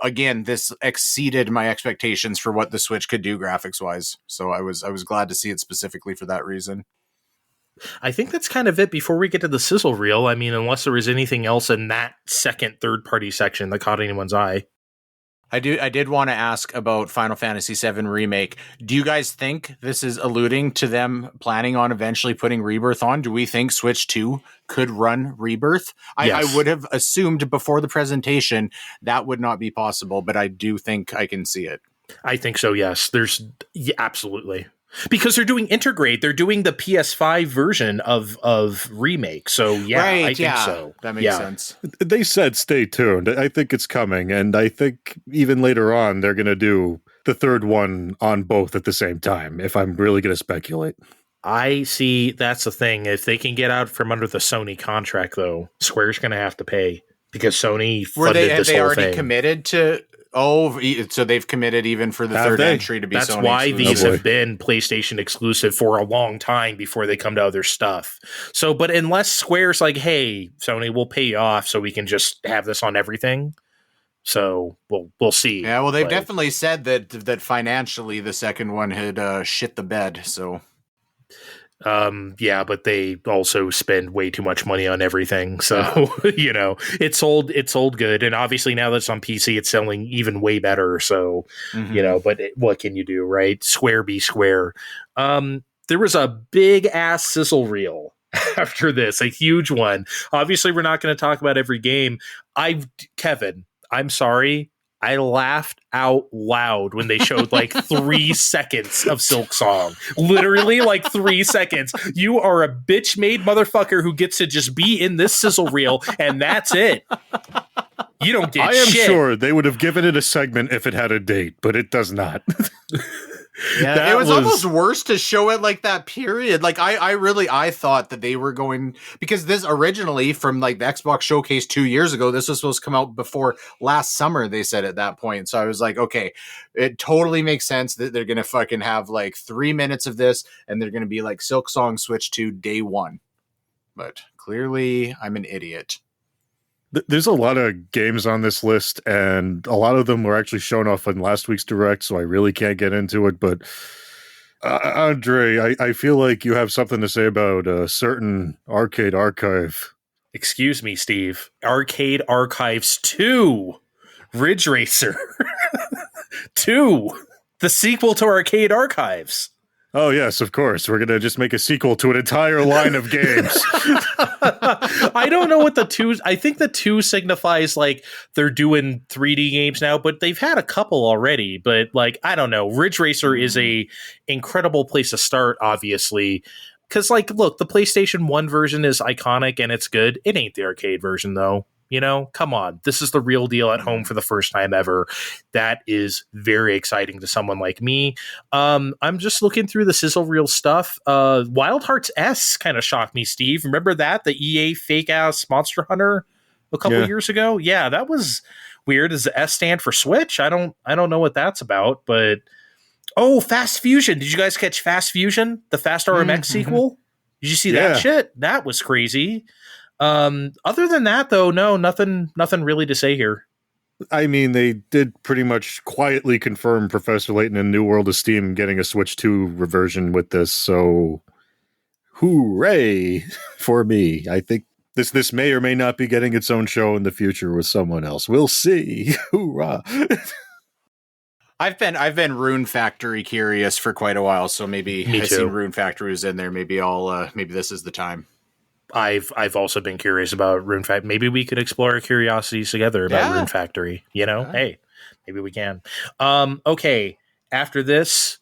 again, this exceeded my expectations for what the Switch could do graphics-wise. So I was glad to see it specifically for that reason. I think that's kind of it before we get to the Sizzle Reel. I mean, unless there was anything else in that second third-party section that caught anyone's eye. I did want to ask about Final Fantasy VII Remake. Do you guys think this is alluding to them planning on eventually putting Rebirth on? Do we think Switch 2 could run Rebirth? Yes. I would have assumed before the presentation that would not be possible, but I do think I can see it. I think so, yes. Absolutely. Because they're doing Integrate. They're doing the PS5 version of Remake. So, yeah, right, I think so. That makes sense. They said stay tuned. I think it's coming. And I think even later on, they're going to do the third one on both at the same time, if I'm really going to speculate. I see. That's the thing. If they can get out from under the Sony contract, though, Square's going to have to pay. Because Sony funded this whole thing. Have they already committed to... Oh, so they've committed even for the third entry to be That's Sony why exclusive. These have been PlayStation exclusive for a long time before they come to other stuff. So, but unless Square's like, hey, Sony, we'll pay you off so we can just have this on everything. So we'll see. Yeah, well, they've definitely said that financially the second one had shit the bed. So. But they also spend way too much money on everything. So, it's sold good. And obviously now that it's on PC, it's selling even way better. So, but what can you do, right? Square be square. There was a big ass sizzle reel after this, a huge one. Obviously, we're not going to talk about every game. Kevin, I'm sorry. I laughed out loud when they showed like 3 seconds of Silk Song. Literally like 3 seconds. You are a bitch-made motherfucker who gets to just be in this sizzle reel, and that's it. You don't get shit. I am sure they would have given it a segment if it had a date, but it does not. Yeah, it was almost worse to show it like that period. Like I thought that they were going, because this originally from like the Xbox Showcase 2 years ago, this was supposed to come out before last summer, they said at that point. So I was like, okay, it totally makes sense that they're going to fucking have like 3 minutes of this and they're going to be like Silk Song Switch to day one. but clearly I'm an idiot. There's a lot of games on this list, and a lot of them were actually shown off in last week's Direct, so I really can't get into it. But Andre, I feel like you have something to say about a certain arcade archive. Excuse me, Steve. Arcade Archives 2. Ridge Racer 2. The sequel to Arcade Archives. Oh, yes, of course. We're going to just make a sequel to an entire line of games. I don't know what the 2... I think the 2 signifies, like, they're doing 3D games now, but they've had a couple already. But, like, I don't know. Ridge Racer is a incredible place to start, obviously. Because, like, look, the PlayStation 1 version is iconic and it's good. It ain't the arcade version, though. You know, come on. This is the real deal at home for the first time ever. That is very exciting to someone like me. I'm just looking through the Sizzle Reel stuff. Wild Hearts S kind of shocked me, Steve. Remember that? The EA fake-ass Monster Hunter a couple years ago? Yeah, that was weird. Does the S stand for Switch? I don't know what that's about, but... Oh, Fast Fusion. Did you guys catch Fast Fusion? The Fast RMX sequel? Did you see that shit? That was crazy. Other than that, though, no, nothing really to say here. I mean, they did pretty much quietly confirm Professor Layton and New World of Steam getting a Switch 2 reversion with this, so hooray for me. I think this may or may not be getting its own show in the future with someone else. We'll see. Hoorah. I've been Rune Factory curious for quite a while, so maybe I've seen Rune Factory was in there. Maybe maybe this is the time. I've also been curious about Rune Factory. Maybe we could explore our curiosities together about Rune Factory. You know, hey, maybe we can. Okay, after this,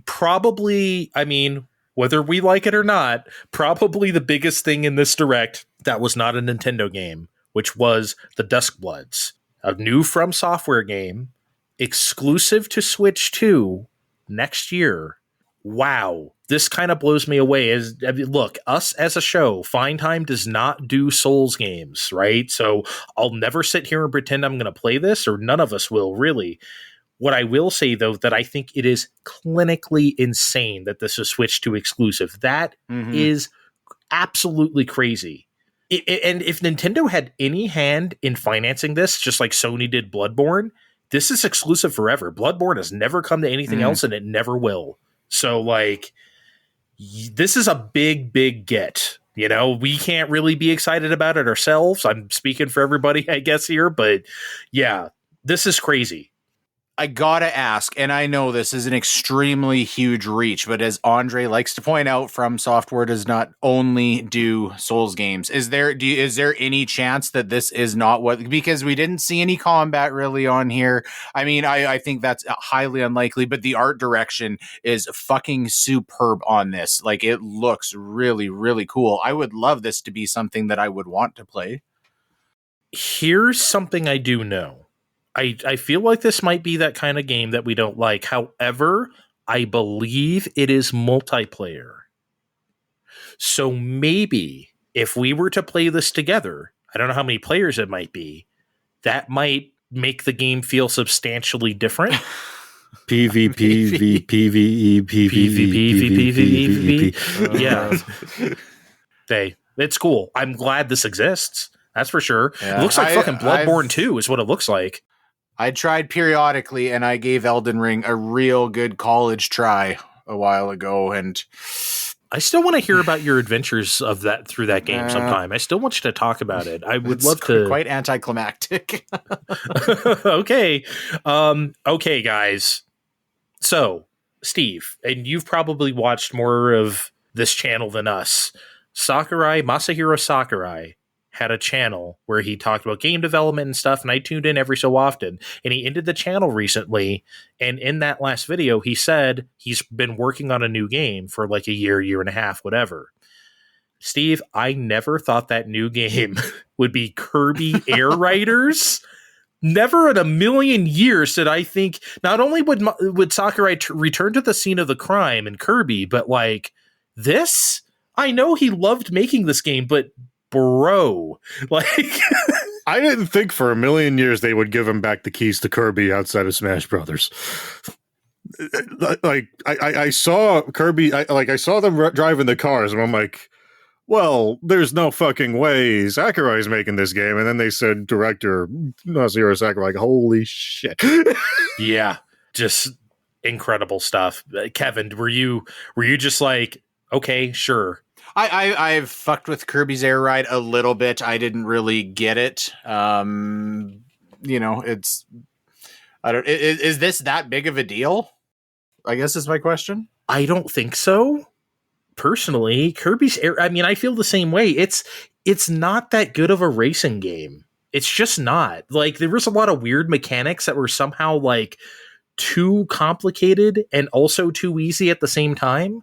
probably, I mean, whether we like it or not, probably the biggest thing in this Direct that was not a Nintendo game, which was the Duskbloods, a new From Software game, exclusive to Switch 2 next year. Wow. This kind of blows me away. Look, us as a show, Fine Time does not do Souls games, right? So I'll never sit here and pretend I'm going to play this, or none of us will, really. What I will say, though, that I think it is clinically insane that this is Switch 2 exclusive. That is absolutely crazy. And if Nintendo had any hand in financing this, just like Sony did Bloodborne, this is exclusive forever. Bloodborne has never come to anything else, and it never will. So, like, this is a big, big get. You know, we can't really be excited about it ourselves. I'm speaking for everybody, I guess, here. But, yeah, this is crazy. I gotta ask, and I know this is an extremely huge reach, but as Andre likes to point out, From Software does not only do Souls games. Is there any chance that this is not what? Because we didn't see any combat really on here. I mean, I think that's highly unlikely, but the art direction is fucking superb on this. Like, it looks really, really cool. I would love this to be something that I would want to play. Here's something I do know. I feel like this might be that kind of game that we don't like. However, I believe it is multiplayer. So maybe if we were to play this together, I don't know how many players it might be, that might make the game feel substantially different. PvP, PvE, PvP. Yeah. It's cool. I'm glad this exists. That's for sure. Yeah. It looks like fucking Bloodborne 2 is what it looks like. I tried periodically, and I gave Elden Ring a real good college try a while ago, and I still want to hear about your adventures of that through that game sometime. I still want you to talk about it. I would love to. Quite anticlimactic. Okay. Okay, guys. So, Steve, and you've probably watched more of this channel than us. Masahiro Sakurai had a channel where he talked about game development and stuff, and I tuned in every so often. And he ended the channel recently, and in that last video, he said he's been working on a new game for like a year and a half, whatever. Steve, I never thought that new game would be Kirby Air Riders. Never in a million years did I think not only would Sakurai return to the scene of the crime in Kirby, but like this? I know he loved making this game, but bro, like I didn't think for a million years they would give him back the keys to Kirby outside of Smash Brothers. Like I saw Kirby, I saw them driving the cars, and I'm like, well, there's no fucking way Sakurai's making this game. And then they said director Nozohiro Sakurai, like, holy shit. Yeah, just incredible stuff. Kevin, were you just like, okay, sure? I've fucked with Kirby's Air Ride a little bit. I didn't really get it. It's is this that big of a deal? I guess is my question. I don't think so. Personally, Kirby's Air, I mean, I feel the same way. It's not that good of a racing game. It's just not. Like, there was a lot of weird mechanics that were somehow like too complicated and also too easy at the same time.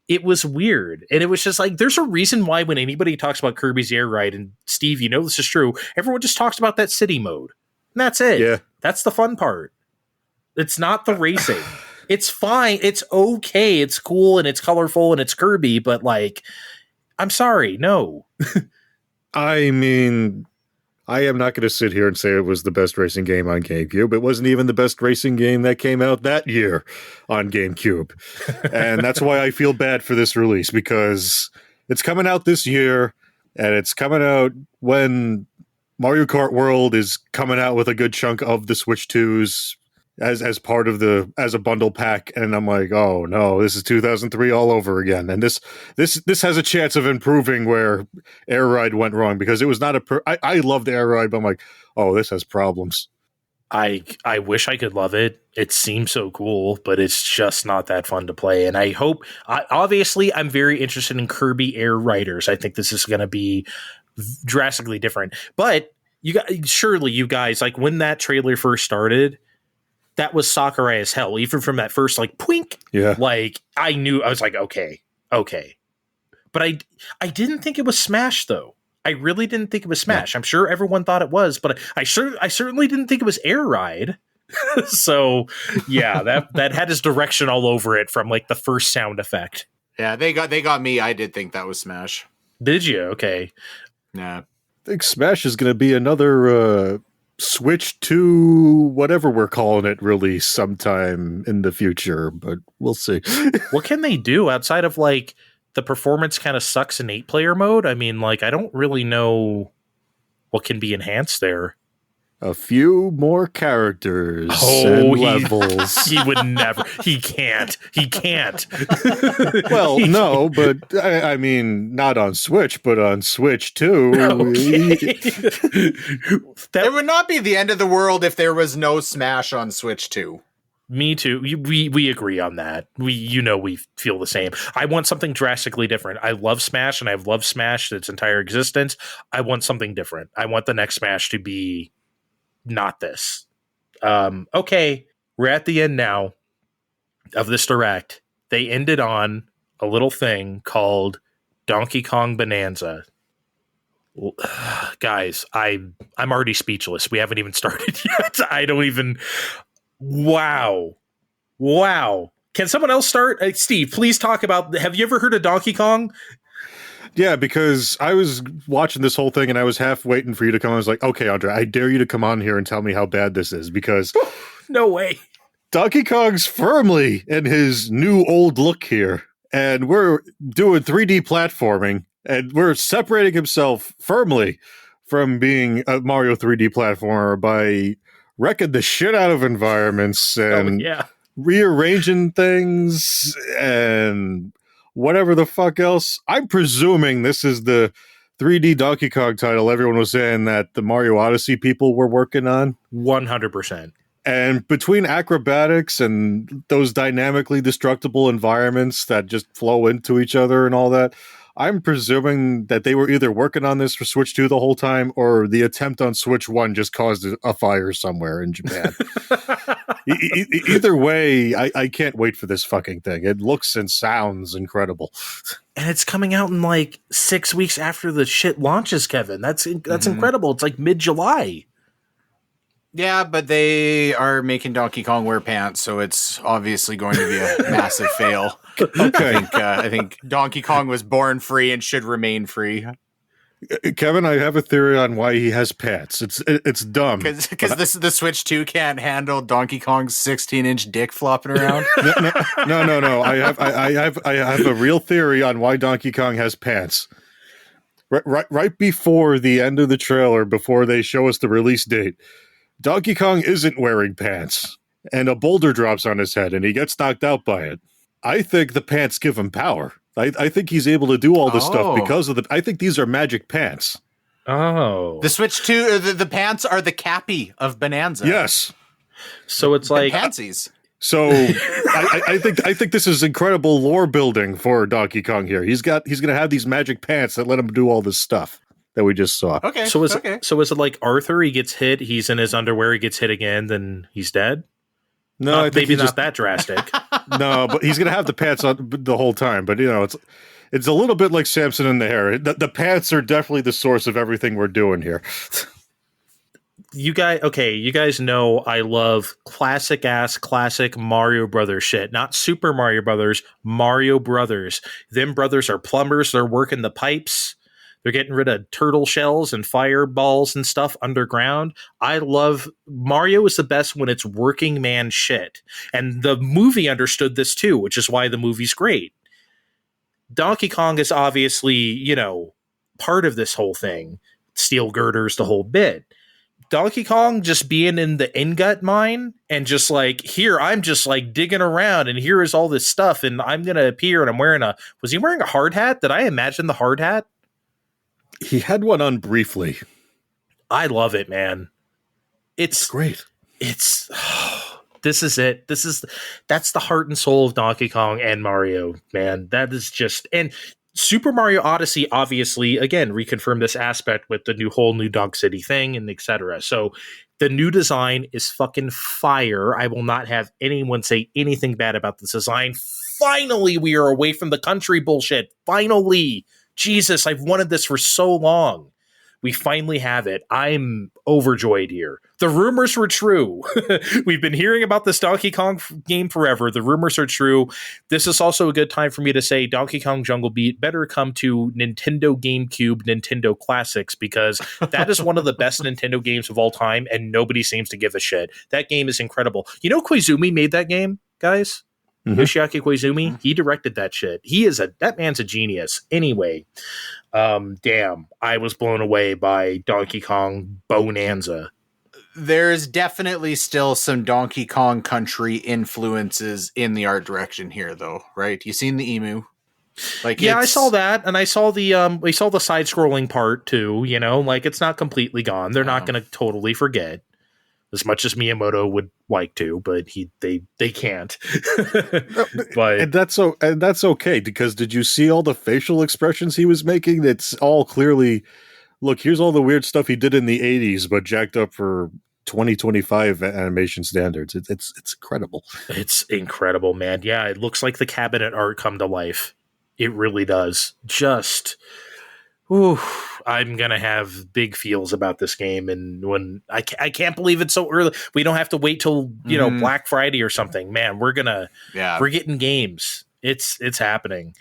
It was weird. And it was just like, there's a reason why when anybody talks about Kirby's Air Ride, and Steve, you know this is true, everyone just talks about that city mode. And that's it. Yeah. That's the fun part. It's not the racing. It's fine. It's okay. It's cool and it's colorful and it's Kirby, but like, I'm sorry. No. I mean, I am not going to sit here and say it was the best racing game on GameCube. It wasn't even the best racing game that came out that year on GameCube. And that's why I feel bad for this release, because it's coming out this year and it's coming out when Mario Kart World is coming out with a good chunk of the Switch 2s as part of as a bundle pack, and I'm like, oh no, this is 2003 all over again. And this has a chance of improving where Air Ride went wrong, because it was not I loved Air Ride, but I'm like, oh, this has problems. I wish I could love it. It seems so cool, but it's just not that fun to play. And I hope, obviously, I'm very interested in Kirby Air Riders. I think this is going to be drastically different. But surely you guys, like, when that trailer first started, that was Sakurai as hell. Even from that first, like, poink. Yeah. Like, I was like, okay. But I didn't think it was Smash, though. I really didn't think it was Smash. Yeah. I'm sure everyone thought it was, but I certainly didn't think it was Air Ride. So, yeah, that had his direction all over it from, like, the first sound effect. Yeah, they got me. I did think that was Smash. Did you? Okay. Nah. I think Smash is going to be another Switch 2, whatever we're calling it, release sometime in the future, but we'll see. What can they do outside of, like, the performance kind of sucks in 8-player mode? I mean, like, I don't really know what can be enhanced there. A few more characters and levels. He would never. He can't. Well, no, but I mean, not on Switch, but on Switch 2. Okay. It would not be the end of the world if there was no Smash on Switch 2. Me too. We agree on that. We feel the same. I want something drastically different. I love Smash, and I've loved Smash its entire existence. I want something different. I want the next Smash to be not this. Okay, we're at the end now of this direct. They ended on a little thing called Donkey Kong Bonanza. Guys, I'm already speechless. We haven't even started yet. I don't even. Wow. Can someone else start? Steve, please talk about. Have you ever heard of Donkey Kong? Yeah, because I was watching this whole thing and I was half waiting for you to come. I was like, okay, Andre, I dare you to come on here and tell me how bad this is, because no way. Donkey Kong's firmly in his new old look here, and we're doing 3D platforming, and we're separating himself firmly from being a Mario 3D platformer by wrecking the shit out of environments and rearranging things and whatever the fuck else. I'm presuming this is the 3D Donkey Kong title everyone was saying that the Mario Odyssey people were working on. 100%. And between acrobatics and those dynamically destructible environments that just flow into each other and all that, I'm presuming that they were either working on this for Switch 2 the whole time, or the attempt on Switch 1 just caused a fire somewhere in Japan. Either way, I can't wait for this fucking thing. It looks and sounds incredible. And it's coming out in like 6 weeks after the shit launches, Kevin. That's incredible. It's like mid-July. Yeah, but they are making Donkey Kong wear pants, so it's obviously going to be a massive fail. Okay. I think Donkey Kong was born free and should remain free. Kevin, I have a theory on why he has pants. It's dumb. Because the Switch 2 can't handle Donkey Kong's 16-inch dick flopping around. No. I have a real theory on why Donkey Kong has pants. Right before the end of the trailer, before they show us the release date, Donkey Kong isn't wearing pants, and a boulder drops on his head, and he gets knocked out by it. I think the pants give him power. I think he's able to do all this stuff because of I think these are magic pants. Oh. The Switch 2, the pants are the cappy of Bonanza. Yes. So it's like pantsies. So I think this is incredible lore building for Donkey Kong here. He's going to have these magic pants that let him do all this stuff that we just saw. Okay. So is it like Arthur? He gets hit. He's in his underwear. He gets hit again. Then he's dead. No, I think maybe not that drastic. No, but he's going to have the pants on the whole time. But it's a little bit like Samson and the hair. The pants are definitely the source of everything we're doing here. You guys know I love classic Mario Brothers shit. Not Super Mario Brothers, Mario Brothers. Them brothers are plumbers. They're working the pipes. They're getting rid of turtle shells and fireballs and stuff underground. I love Mario is the best when it's working man shit. And the movie understood this too, which is why the movie's great. Donkey Kong is obviously, part of this whole thing. Steel girders, the whole bit. Donkey Kong just being in the ingot mine and just like, here, I'm just like digging around and here is all this stuff and I'm going to appear and I'm wearing was he wearing a hard hat? Did I imagine the hard hat? He had one on briefly. I love it, man. It's great. This is it. That's the heart and soul of Donkey Kong and Mario, man. That is just, and Super Mario Odyssey obviously, again, reconfirmed this aspect with the whole new Dog City thing and etc. So the new design is fucking fire. I will not have anyone say anything bad about this design. Finally, we are away from the country bullshit. Finally. Jesus, I've wanted this for so long. We finally have it. I'm overjoyed here. The rumors were true. We've been hearing about this Donkey Kong game forever. The rumors are true. This is also a good time for me to say Donkey Kong Jungle Beat better come to Nintendo GameCube, Nintendo Classics, because that is one of the best Nintendo games of all time, and nobody seems to give a shit. That game is incredible. You know Koizumi made that game, guys? Mm-hmm. Yoshiaki Koizumi, he directed that shit. That man's a genius. Anyway, damn, I was blown away by Donkey Kong Bonanza. There's definitely still some Donkey Kong Country influences in the art direction here, though, right? You seen the emu? I saw that, and I saw the side-scrolling part too. It's not completely gone. They're not going to totally forget. As much as Miyamoto would like to, but they can't. But and that's okay, because did you see all the facial expressions he was making? That's all clearly, look, here's all the weird stuff he did in the 80s, but jacked up for 2025 animation standards. It's incredible. It's incredible, man. Yeah, it looks like the cabinet art come to life. It really does. Just I'm gonna have big feels about this game, and when I can't believe it's so early. We don't have to wait till Black Friday or something. Man, we're getting games. It's happening.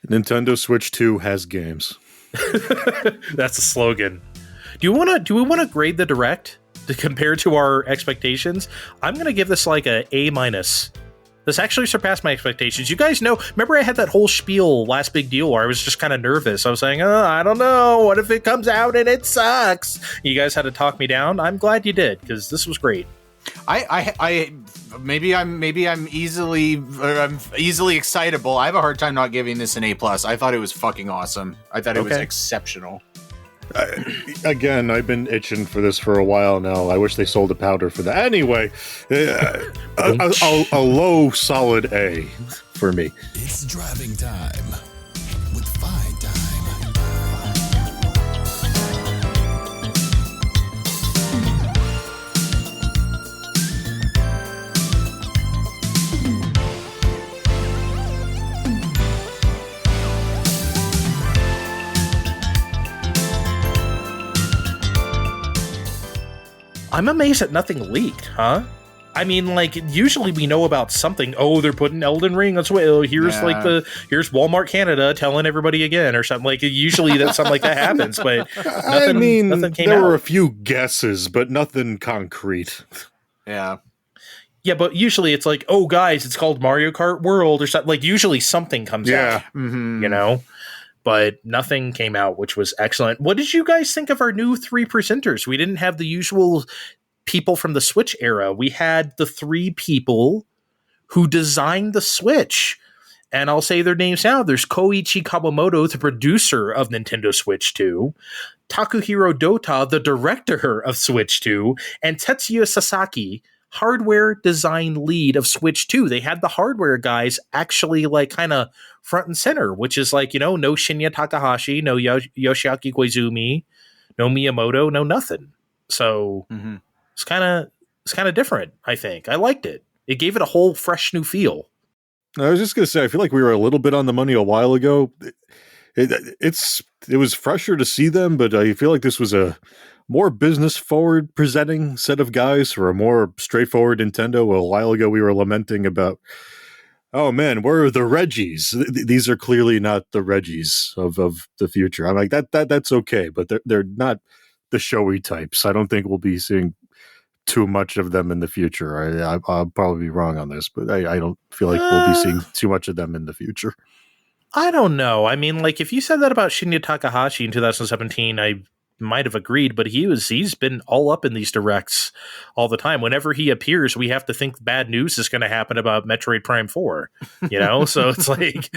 Nintendo Switch 2 has games. That's a slogan. Do we want to grade the Direct to compare to our expectations? I'm gonna give this like a A-. This actually surpassed my expectations. You guys know, remember I had that whole spiel last big deal where I was just kind of nervous. I was saying, I don't know. What if it comes out and it sucks? You guys had to talk me down. I'm glad you did, because this was great. Maybe I'm easily excitable. I have a hard time not giving this an A+. I thought it was fucking awesome. I thought it was exceptional. Again, I've been itching for this for a while now. I wish they sold a powder for that. Anyway, a low solid A for me. It's driving time with Fine Time. I'm amazed that nothing leaked, huh? I mean, like, usually we know about something. Oh, they're putting Elden Ring on Switch. Oh, here's here's Walmart Canada telling everybody again or something. Like, usually that something like that happens, but nothing came there out. were a few guesses, but nothing concrete. Yeah. Yeah, but usually it's like, oh, guys, it's called Mario Kart World or something. Like, usually something comes out, you know? But nothing came out, which was excellent. What did you guys think of our new 3 presenters? We didn't have the usual people from the Switch era. We had the 3 people who designed the Switch. And I'll say their names now. There's Koichi Kawamoto, the producer of Nintendo Switch 2, Takuhiro Dota, the director of Switch 2, and Tetsuya Sasaki, hardware design lead of Switch 2. They had the hardware guys actually like kind of front and center, which is like, you know, no Shinya Takahashi, no Yoshiaki Koizumi, no Miyamoto, no nothing. So it's kind of different, I think. I liked it. It gave it a whole fresh new feel. I was just going to say, I feel like we were a little bit on the money a while ago. It was fresher to see them, but I feel like this was a more business forward presenting set of guys for a more straightforward Nintendo. A while ago, we were lamenting about, oh man, where are the Reggies? These are clearly not the Reggies of the future. I'm like, that's okay, but they're not the showy types. I don't think we'll be seeing too much of them in the future. I'll probably be wrong on this, but I don't feel like we'll be seeing too much of them in the future. I don't know. I mean, like, if you said that about Shinya Takahashi in 2017, I might have agreed, but he's been all up in these directs all the time. Whenever he appears, we have to think bad news is going to happen about Metroid Prime 4, you know? So it's like,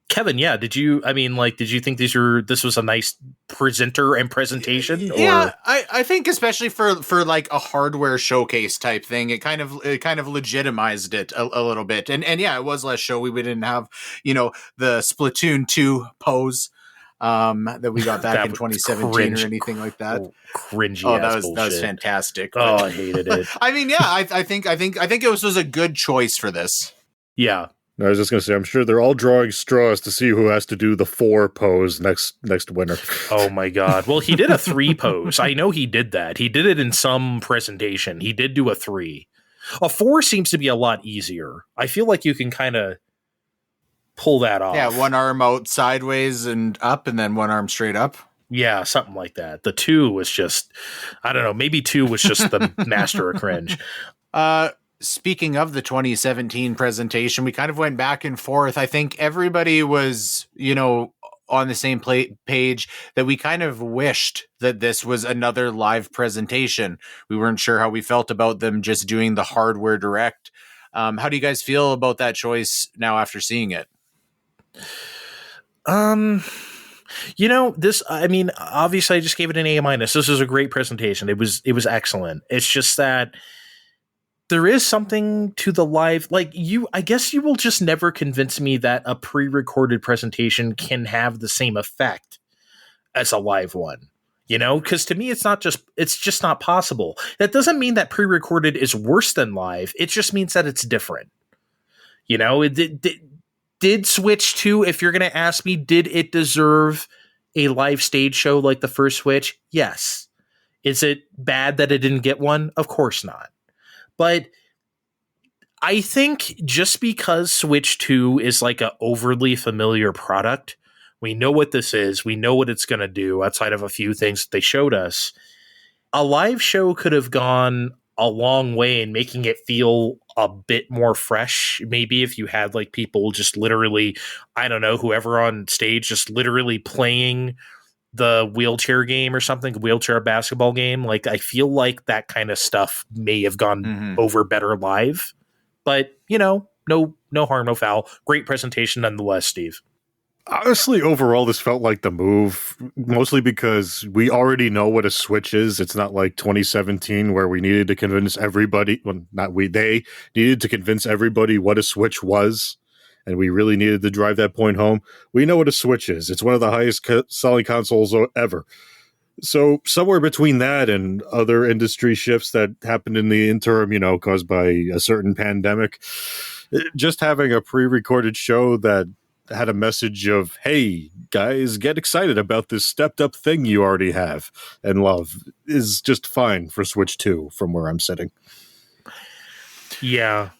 Kevin, yeah, did you think this was a nice presenter and presentation? Or? Yeah, I think especially for like a hardware showcase type thing, it kind of legitimized it a little bit. And yeah, it was less showy. We didn't have, you know, the Splatoon 2 pose that we got back in 2017 or anything like that. Cringy. Oh, that was fantastic. Oh, I hated it. I mean, yeah, I think it was a good choice for this. Yeah. I was just going to say, I'm sure they're all drawing straws to see who has to do the 4 pose next winter. Oh my God. Well, he did a 3 pose. I know he did that. He did it in some presentation. He did do a 3. A 4 seems to be a lot easier. I feel like you can kind of pull that off. Yeah, one arm out sideways and up, and then one arm straight up. Yeah, something like that. The 2 was just, I don't know, maybe 2 was just the master of cringe. Speaking of the 2017 presentation, we kind of went back and forth. I think everybody was, you know, on the same page that we kind of wished that this was another live presentation. We weren't sure how we felt about them just doing the hardware direct. How do you guys feel about that choice now after seeing it? You know, I mean, obviously I just gave it an A-. This is a great presentation. It was excellent. It's just that there is something to the live, like I guess you will just never convince me that a pre-recorded presentation can have the same effect as a live one, you know, because to me, it's just not possible. That doesn't mean that pre-recorded is worse than live. It just means that it's different. You know, did Switch 2, if you're going to ask me, did it deserve a live stage show like the first Switch? Yes. Is it bad that it didn't get one? Of course not. But I think just because Switch 2 is like an overly familiar product, we know what this is, we know what it's going to do outside of a few things that they showed us. A live show could have gone a long way in making it feel a bit more fresh. Maybe if you had like people just literally, I don't know, whoever on stage just literally playing the wheelchair game or something, wheelchair basketball game. Like, I feel like that kind of stuff may have gone over better live, but you know, no harm, no foul. Great presentation nonetheless, Steve. Honestly, overall, this felt like the move, mostly because we already know what a Switch is. It's not like 2017 where we needed to convince everybody, well, not we, they needed to convince everybody what a Switch was. And we really needed to drive that point home. We know what a Switch is. It's one of the highest selling consoles ever. So somewhere between that and other industry shifts that happened in the interim, you know, caused by a certain pandemic, just having a pre-recorded show that had a message of, hey, guys, get excited about this stepped up thing you already have and love is just fine for Switch 2 from where I'm sitting. Yeah,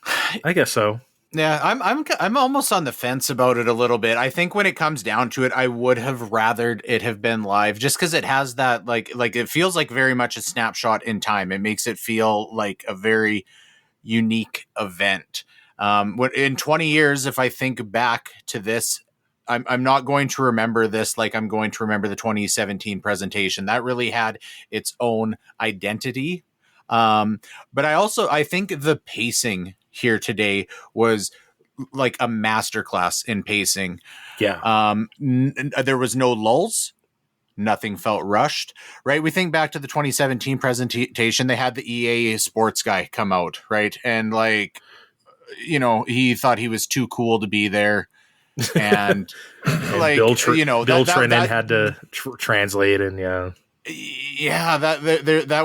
I guess so. Yeah, I'm almost on the fence about it a little bit. I think when it comes down to it, I would have rathered it have been live, just because it has that like it feels like very much a snapshot in time. It makes it feel like a very unique event. In 20 years, if I think back to this, I'm not going to remember this like I'm going to remember the 2017 presentation. That really had its own identity. But I think the pacing here today was like a masterclass in pacing. Yeah. There was no lulls. Nothing felt rushed, right? We think back to the 2017 presentation. They had the EA sports guy come out, right? And like, he thought he was too cool to be there. And like, Bill Trinan had to translate, and that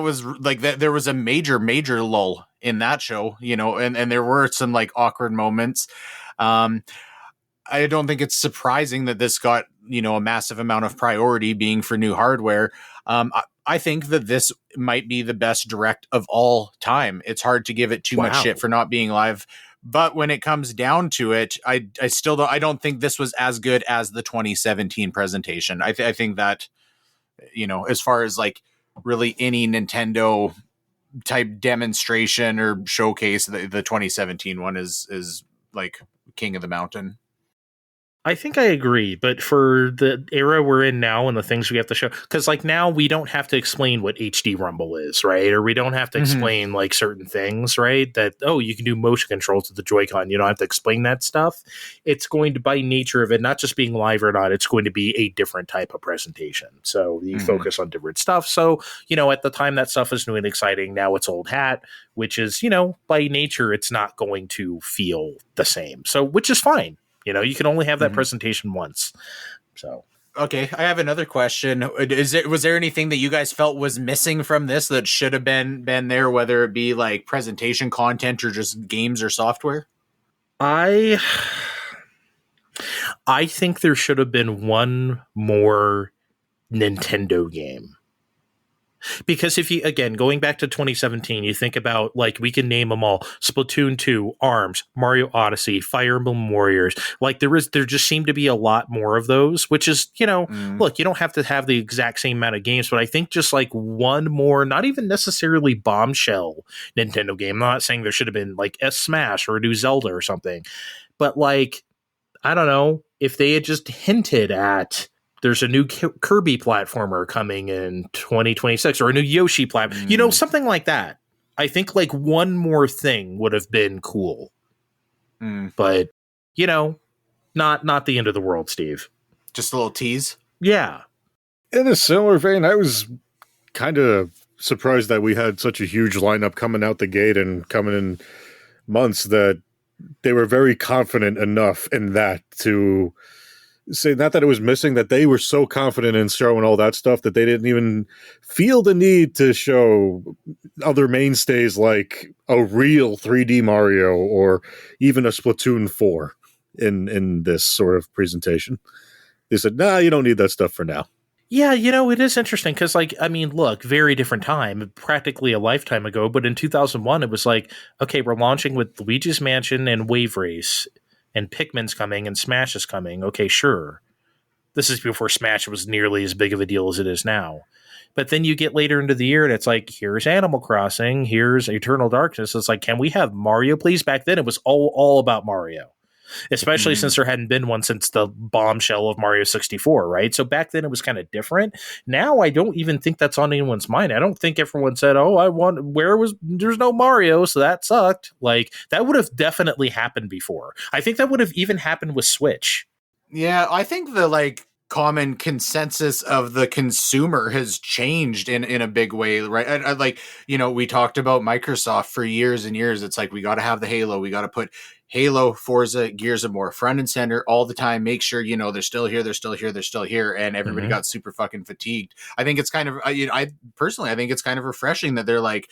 was like that. There was a major lull in that show, and there were some like awkward moments. I don't think it's surprising that this got, a massive amount of priority being for new hardware. I think that this might be the best direct of all time. It's hard to give it too much shit for not being live. But when it comes down to it, I don't think this was as good as the 2017 presentation. I think that, as far as like really any Nintendo type demonstration or showcase, the 2017 one is like king of the mountain. I think I agree, but for the era we're in now and the things we have to show, because like now we don't have to explain what HD Rumble is, right? Or we don't have to explain like certain things, right? That, you can do motion controls with the Joy-Con. You don't have to explain that stuff. It's going to, by nature of it, not just being live or not, it's going to be a different type of presentation. So you focus on different stuff. So, at the time that stuff is new and exciting, now it's old hat, which is, by nature, it's not going to feel the same. So, which is fine. You can only have that presentation once. So, okay, I have another question. Was there anything that you guys felt was missing from this that should have been there, whether it be like presentation content or just games or software? I think there should have been one more Nintendo game. Because if you, again, going back to 2017, you think about, like, we can name them all: Splatoon 2, ARMS, Mario Odyssey, Fire Emblem Warriors. Like, there just seemed to be a lot more of those, which is, look, you don't have to have the exact same amount of games, but I think just like one more, not even necessarily bombshell Nintendo game. I'm not saying there should have been like a Smash or a new Zelda or something, but like, I don't know, if they had just hinted at, there's a new Kirby platformer coming in 2026 or a new Yoshi platform, something like that. I think like one more thing would have been cool. But, not the end of the world, Steve. Just a little tease. Yeah. In a similar vein, I was kind of surprised that we had such a huge lineup coming out the gate and coming in months, that they were very confident enough in that to say, not that it was missing, that they were so confident in showing all that stuff that they didn't even feel the need to show other mainstays like a real 3D Mario or even a Splatoon 4 in this sort of presentation. They said, nah, you don't need that stuff for now. Yeah, it is interesting because, like, I mean, look, very different time, practically a lifetime ago, but in 2001, it was like, okay, we're launching with Luigi's Mansion and Wave Race, and Pikmin's coming, and Smash is coming. Okay, sure. This is before Smash was nearly as big of a deal as it is now. But then you get later into the year, and it's like, here's Animal Crossing, here's Eternal Darkness. It's like, can we have Mario, please? Back then, it was all about Mario. Especially since there hadn't been one since the bombshell of Mario 64, right? So back then, it was kind of different. Now, I don't even think that's on anyone's mind. I don't think everyone said, there's no Mario, so that sucked. Like, that would have definitely happened before. I think that would have even happened with Switch. Yeah, I think the, like, common consensus of the consumer has changed in a big way, right? I like, we talked about Microsoft for years and years. It's like, we got to have the Halo. We got to put Halo, Forza, Gears of War front and center all the time. Make sure, they're still here. And everybody got super fucking fatigued. I think it's kind of, I personally think it's kind of refreshing that they're like,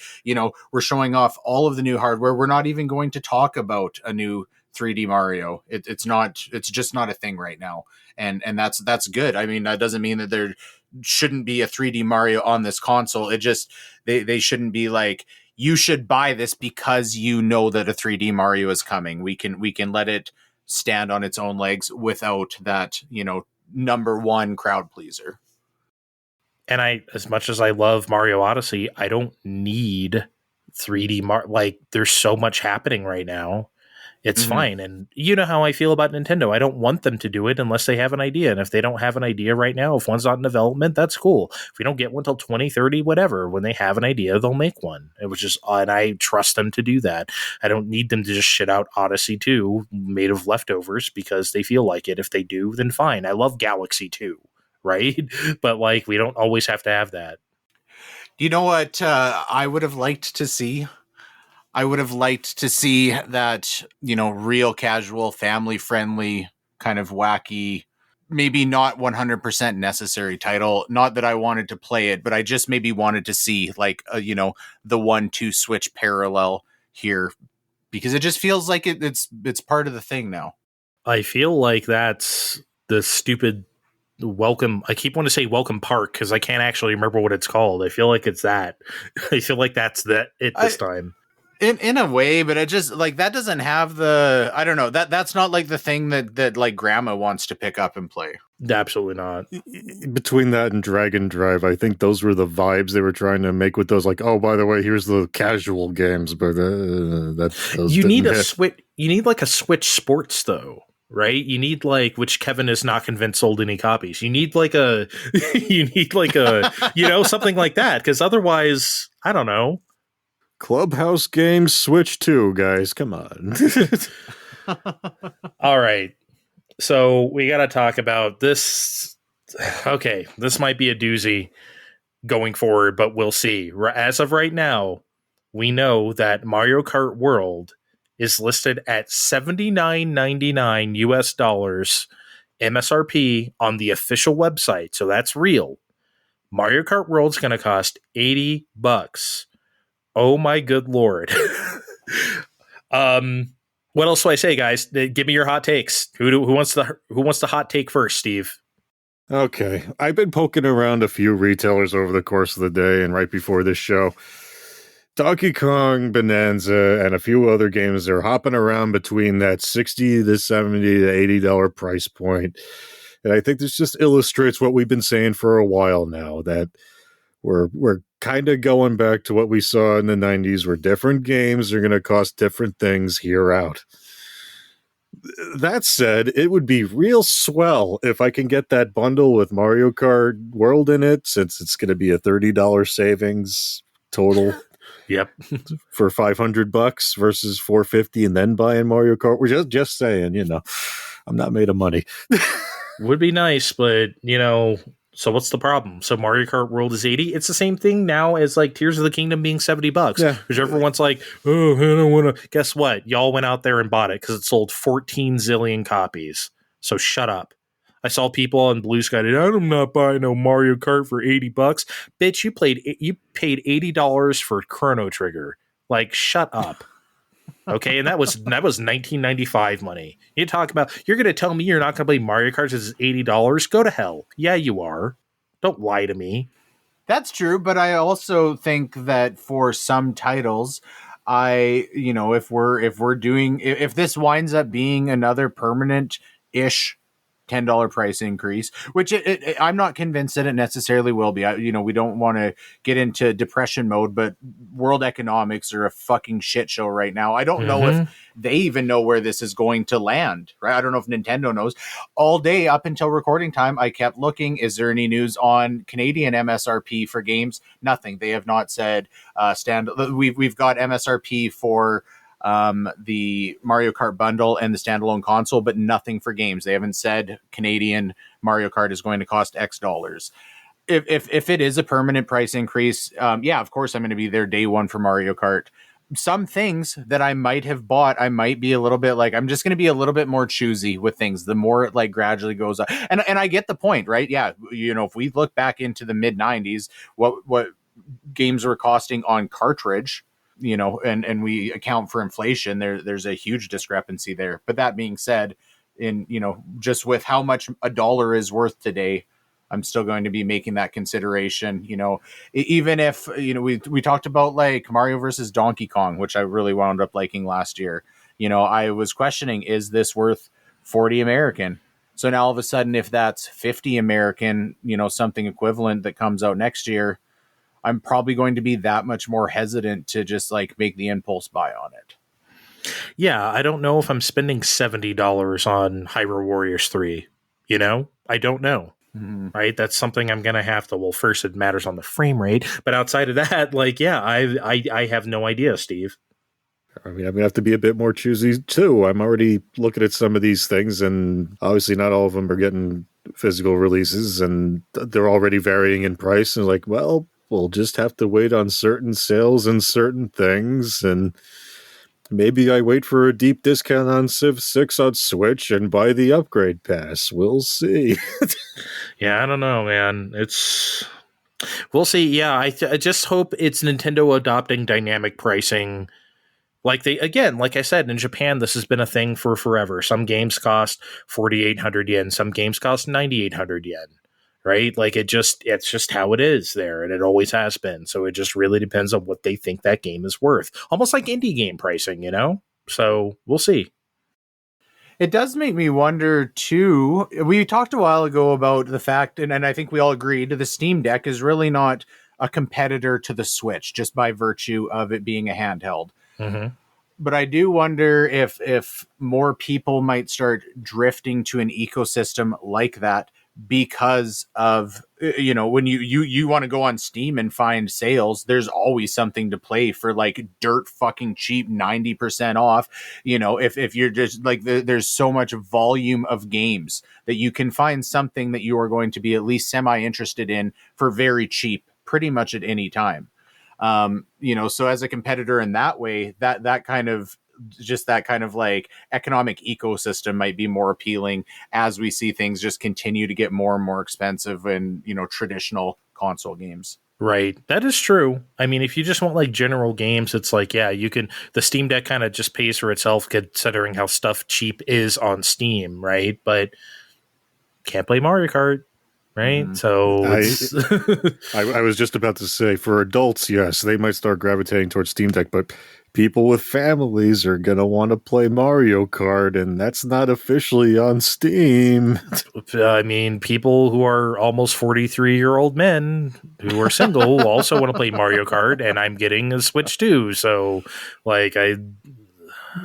we're showing off all of the new hardware. We're not even going to talk about a new 3D Mario. It's not. It's just not a thing right now, and that's good. I mean, that doesn't mean that there shouldn't be a 3D Mario on this console. It just they shouldn't be like, you should buy this because you know that a 3D Mario is coming. We can let it stand on its own legs without that, number one crowd pleaser. And as much as I love Mario Odyssey, I don't need 3D like, there's so much happening right now. It's fine. And you know how I feel about Nintendo. I don't want them to do it unless they have an idea. And if they don't have an idea right now, if one's not in development, that's cool. If we don't get one till 2030, whatever, when they have an idea, they'll make one. It was just, and I trust them to do that. I don't need them to just shit out Odyssey 2 made of leftovers because they feel like it. If they do, then fine. I love Galaxy 2, right? But like, we don't always have to have that. You know what I would have liked to see? I would have liked to see that, real casual, family-friendly, kind of wacky, maybe not 100% necessary title. Not that I wanted to play it, but I just maybe wanted to see, like, the 1-2 switch parallel here, because it just feels like it's part of the thing now. I feel like that's the stupid welcome. I keep wanting to say Welcome Park because I can't actually remember what it's called. I feel like it's that. I feel like that's it this time. In a way, but it just, like, that doesn't have the, I don't know, that's not like the thing that like grandma wants to pick up and play. Absolutely not. Between that and Dragon Drive, I think those were the vibes they were trying to make with those, like, oh, by the way, here's the casual games, but you need a Switch. You need like a Switch Sports though, right? You need like, which Kevin is not convinced sold any copies. You need like a, something like that, because otherwise, I don't know. Clubhouse games Switch 2, guys. Come on. All right. So we got to talk about this. Okay. This might be a doozy going forward, but we'll see. As of right now, we know that Mario Kart World is listed at $79.99 US MSRP on the official website. So that's real. Mario Kart World's going to cost $80. Oh my good Lord. What else do I say, guys? Give me your hot takes. Who wants the hot take first, Steve? Okay. I've been poking around a few retailers over the course of the day and right before this show. Donkey Kong, Bonanza, and a few other games are hopping around between that $60 to $70 to $80 price point. And I think this just illustrates what we've been saying for a while now, that we're kind of going back to what we saw in the 90s, where different games are going to cost different things here out. That said, it would be real swell if I can get that bundle with Mario Kart World in it, since it's going to be a $30 savings total. Yep. For $500 versus $450, and then buying Mario Kart. We're just saying, I'm not made of money. Would be nice, but so what's the problem? So Mario Kart World is $80. It's the same thing now as like Tears of the Kingdom being $70. Yeah. Because everyone's like, oh, I don't want to. Guess what? Y'all went out there and bought it because it sold 14 zillion copies. So shut up. I saw people on Blue Sky. I'm not buying no Mario Kart for $80. Bitch, you paid $80 for Chrono Trigger. Like, shut up. Okay, and that was 1995 money. You're going to tell me you're not going to play Mario Kart because it's $80? Go to hell. Yeah, you are. Don't lie to me. That's true, but I also think that for some titles, if this winds up being another permanent-ish $10 price increase, which I'm not convinced that it necessarily will be. We don't want to get into depression mode, but world economics are a fucking shit show right now. I don't know if they even know where this is going to land, right? I don't know if Nintendo knows. All day up until recording time, I kept looking. Is there any news on Canadian MSRP for games? Nothing. They have not said we've got MSRP for the Mario Kart bundle and the standalone console, but nothing for games. They haven't said Canadian Mario Kart is going to cost X dollars. If it is a permanent price increase, of course I'm going to be there day one for Mario Kart. Some things that I might have bought, I might be a little bit like, I'm just going to be a little bit more choosy with things the more it like gradually goes up. And I get the point, right? Yeah. If we look back into the mid 90s, what games were costing on cartridge, and we account for inflation, there's a huge discrepancy there. But that being said, just with how much a dollar is worth today, I'm still going to be making that consideration. Even if, we talked about like Mario versus Donkey Kong, which I really wound up liking last year. I was questioning, is this worth 40 American? So now all of a sudden, if that's 50 American, something equivalent that comes out next year, I'm probably going to be that much more hesitant to just like make the impulse buy on it. Yeah, I don't know if I'm spending $70 on Hyrule Warriors 3. I don't know. Right? That's something I'm going to have to, first it matters on the frame rate, but outside of that, I have no idea, Steve. I mean, I'm going to have to be a bit more choosy too. I'm already looking at some of these things, and obviously not all of them are getting physical releases, and they're already varying in price. And we'll just have to wait on certain sales and certain things, and maybe I wait for a deep discount on Civ 6 on Switch and buy the upgrade pass. We'll see. Yeah, I don't know, man. We'll see. Yeah, I just hope it's Nintendo adopting dynamic pricing. Like I said, in Japan, this has been a thing for forever. Some games cost 4,800 yen. Some games cost 9,800 yen. Right? Like it's just how it is there, and it always has been. So it just really depends on what they think that game is worth. Almost like indie game pricing, So we'll see. It does make me wonder too. We talked a while ago about the fact, and I think we all agreed, the Steam Deck is really not a competitor to the Switch just by virtue of it being a handheld. Mm-hmm. But I do wonder if more people might start drifting to an ecosystem like that because of, when you want to go on Steam and find sales, there's always something to play for like dirt fucking cheap, 90% off. If you're just like, there's so much volume of games that you can find something that you are going to be at least semi interested in for very cheap, pretty much at any time. So as a competitor in that way, that kind of like economic ecosystem might be more appealing as we see things just continue to get more and more expensive in, traditional console games. Right. That is true. I mean, if you just want like general games, it's like, yeah, the Steam Deck kind of just pays for itself considering how stuff cheap is on Steam. Right. But can't play Mario Kart. Right. So I was just about to say, for adults, yes, they might start gravitating towards Steam Deck, but people with families are going to want to play Mario Kart, and that's not officially on Steam. I mean, people who are almost 43-year-old men who are single also want to play Mario Kart, and I'm getting a Switch too. So,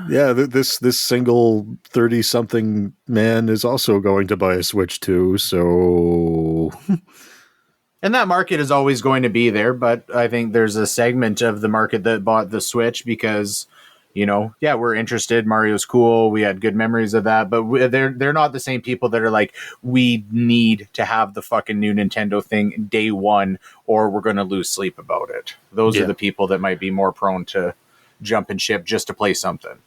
this single 30-something man is also going to buy a Switch too, so... And that market is always going to be there, but I think there's a segment of the market that bought the Switch because, we're interested. Mario's cool. We had good memories of that, but they're not the same people that are like, we need to have the fucking new Nintendo thing day one, or we're going to lose sleep about it. Those are the people that might be more prone to jump and ship just to play something.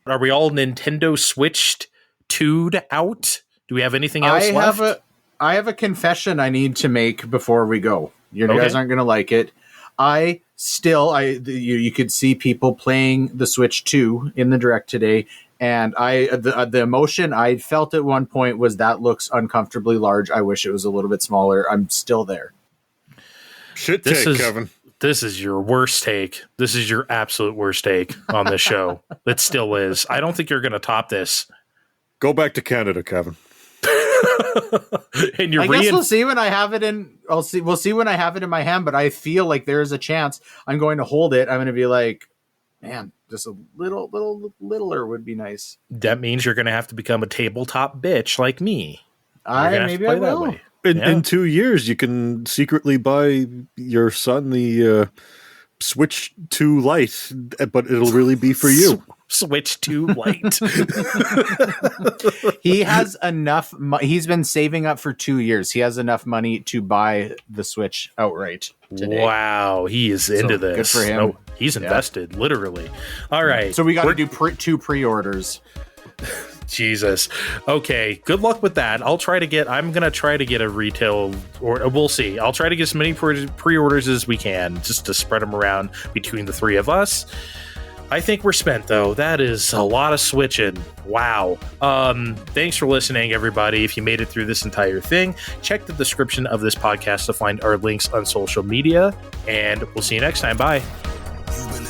Are we all Nintendo Switched 2'd out? Do we have anything else left? I have a confession I need to make before we go. You guys aren't going to like it. You could see people playing the Switch 2 in the Direct today, and the emotion I felt at one point was that looks uncomfortably large. I wish it was a little bit smaller. I'm still there. Kevin. This is your worst take. This is your absolute worst take on this show. It still is. I don't think you're going to top this. Go back to Canada, Kevin. And I guess we'll see when I have it in. We'll see when I have it in my hand. But I feel like there is a chance I'm going to hold it. I'm going to be like, man, just a littler would be nice. That means you're going to have to become a tabletop bitch like me. Maybe I will. In 2 years, you can secretly buy your son the Switch 2 Lite, but it'll really be for you. Switch 2 Lite. He has enough. He's been saving up for 2 years. He has enough money to buy the Switch outright today. Wow, he is into this. Good for him. Oh, he's invested, literally. All right. So we got to do 2 pre-orders. Jesus. Okay, good luck with that. I'm gonna try to get a retail, or we'll see. I'll try to get as many pre-orders as we can, just to spread them around between the three of us. I think we're spent, though. That is a lot of switching. Wow. Thanks for listening, everybody. If you made it through this entire thing, check the description of this podcast to find our links on social media, and we'll see you next time. Bye. You've been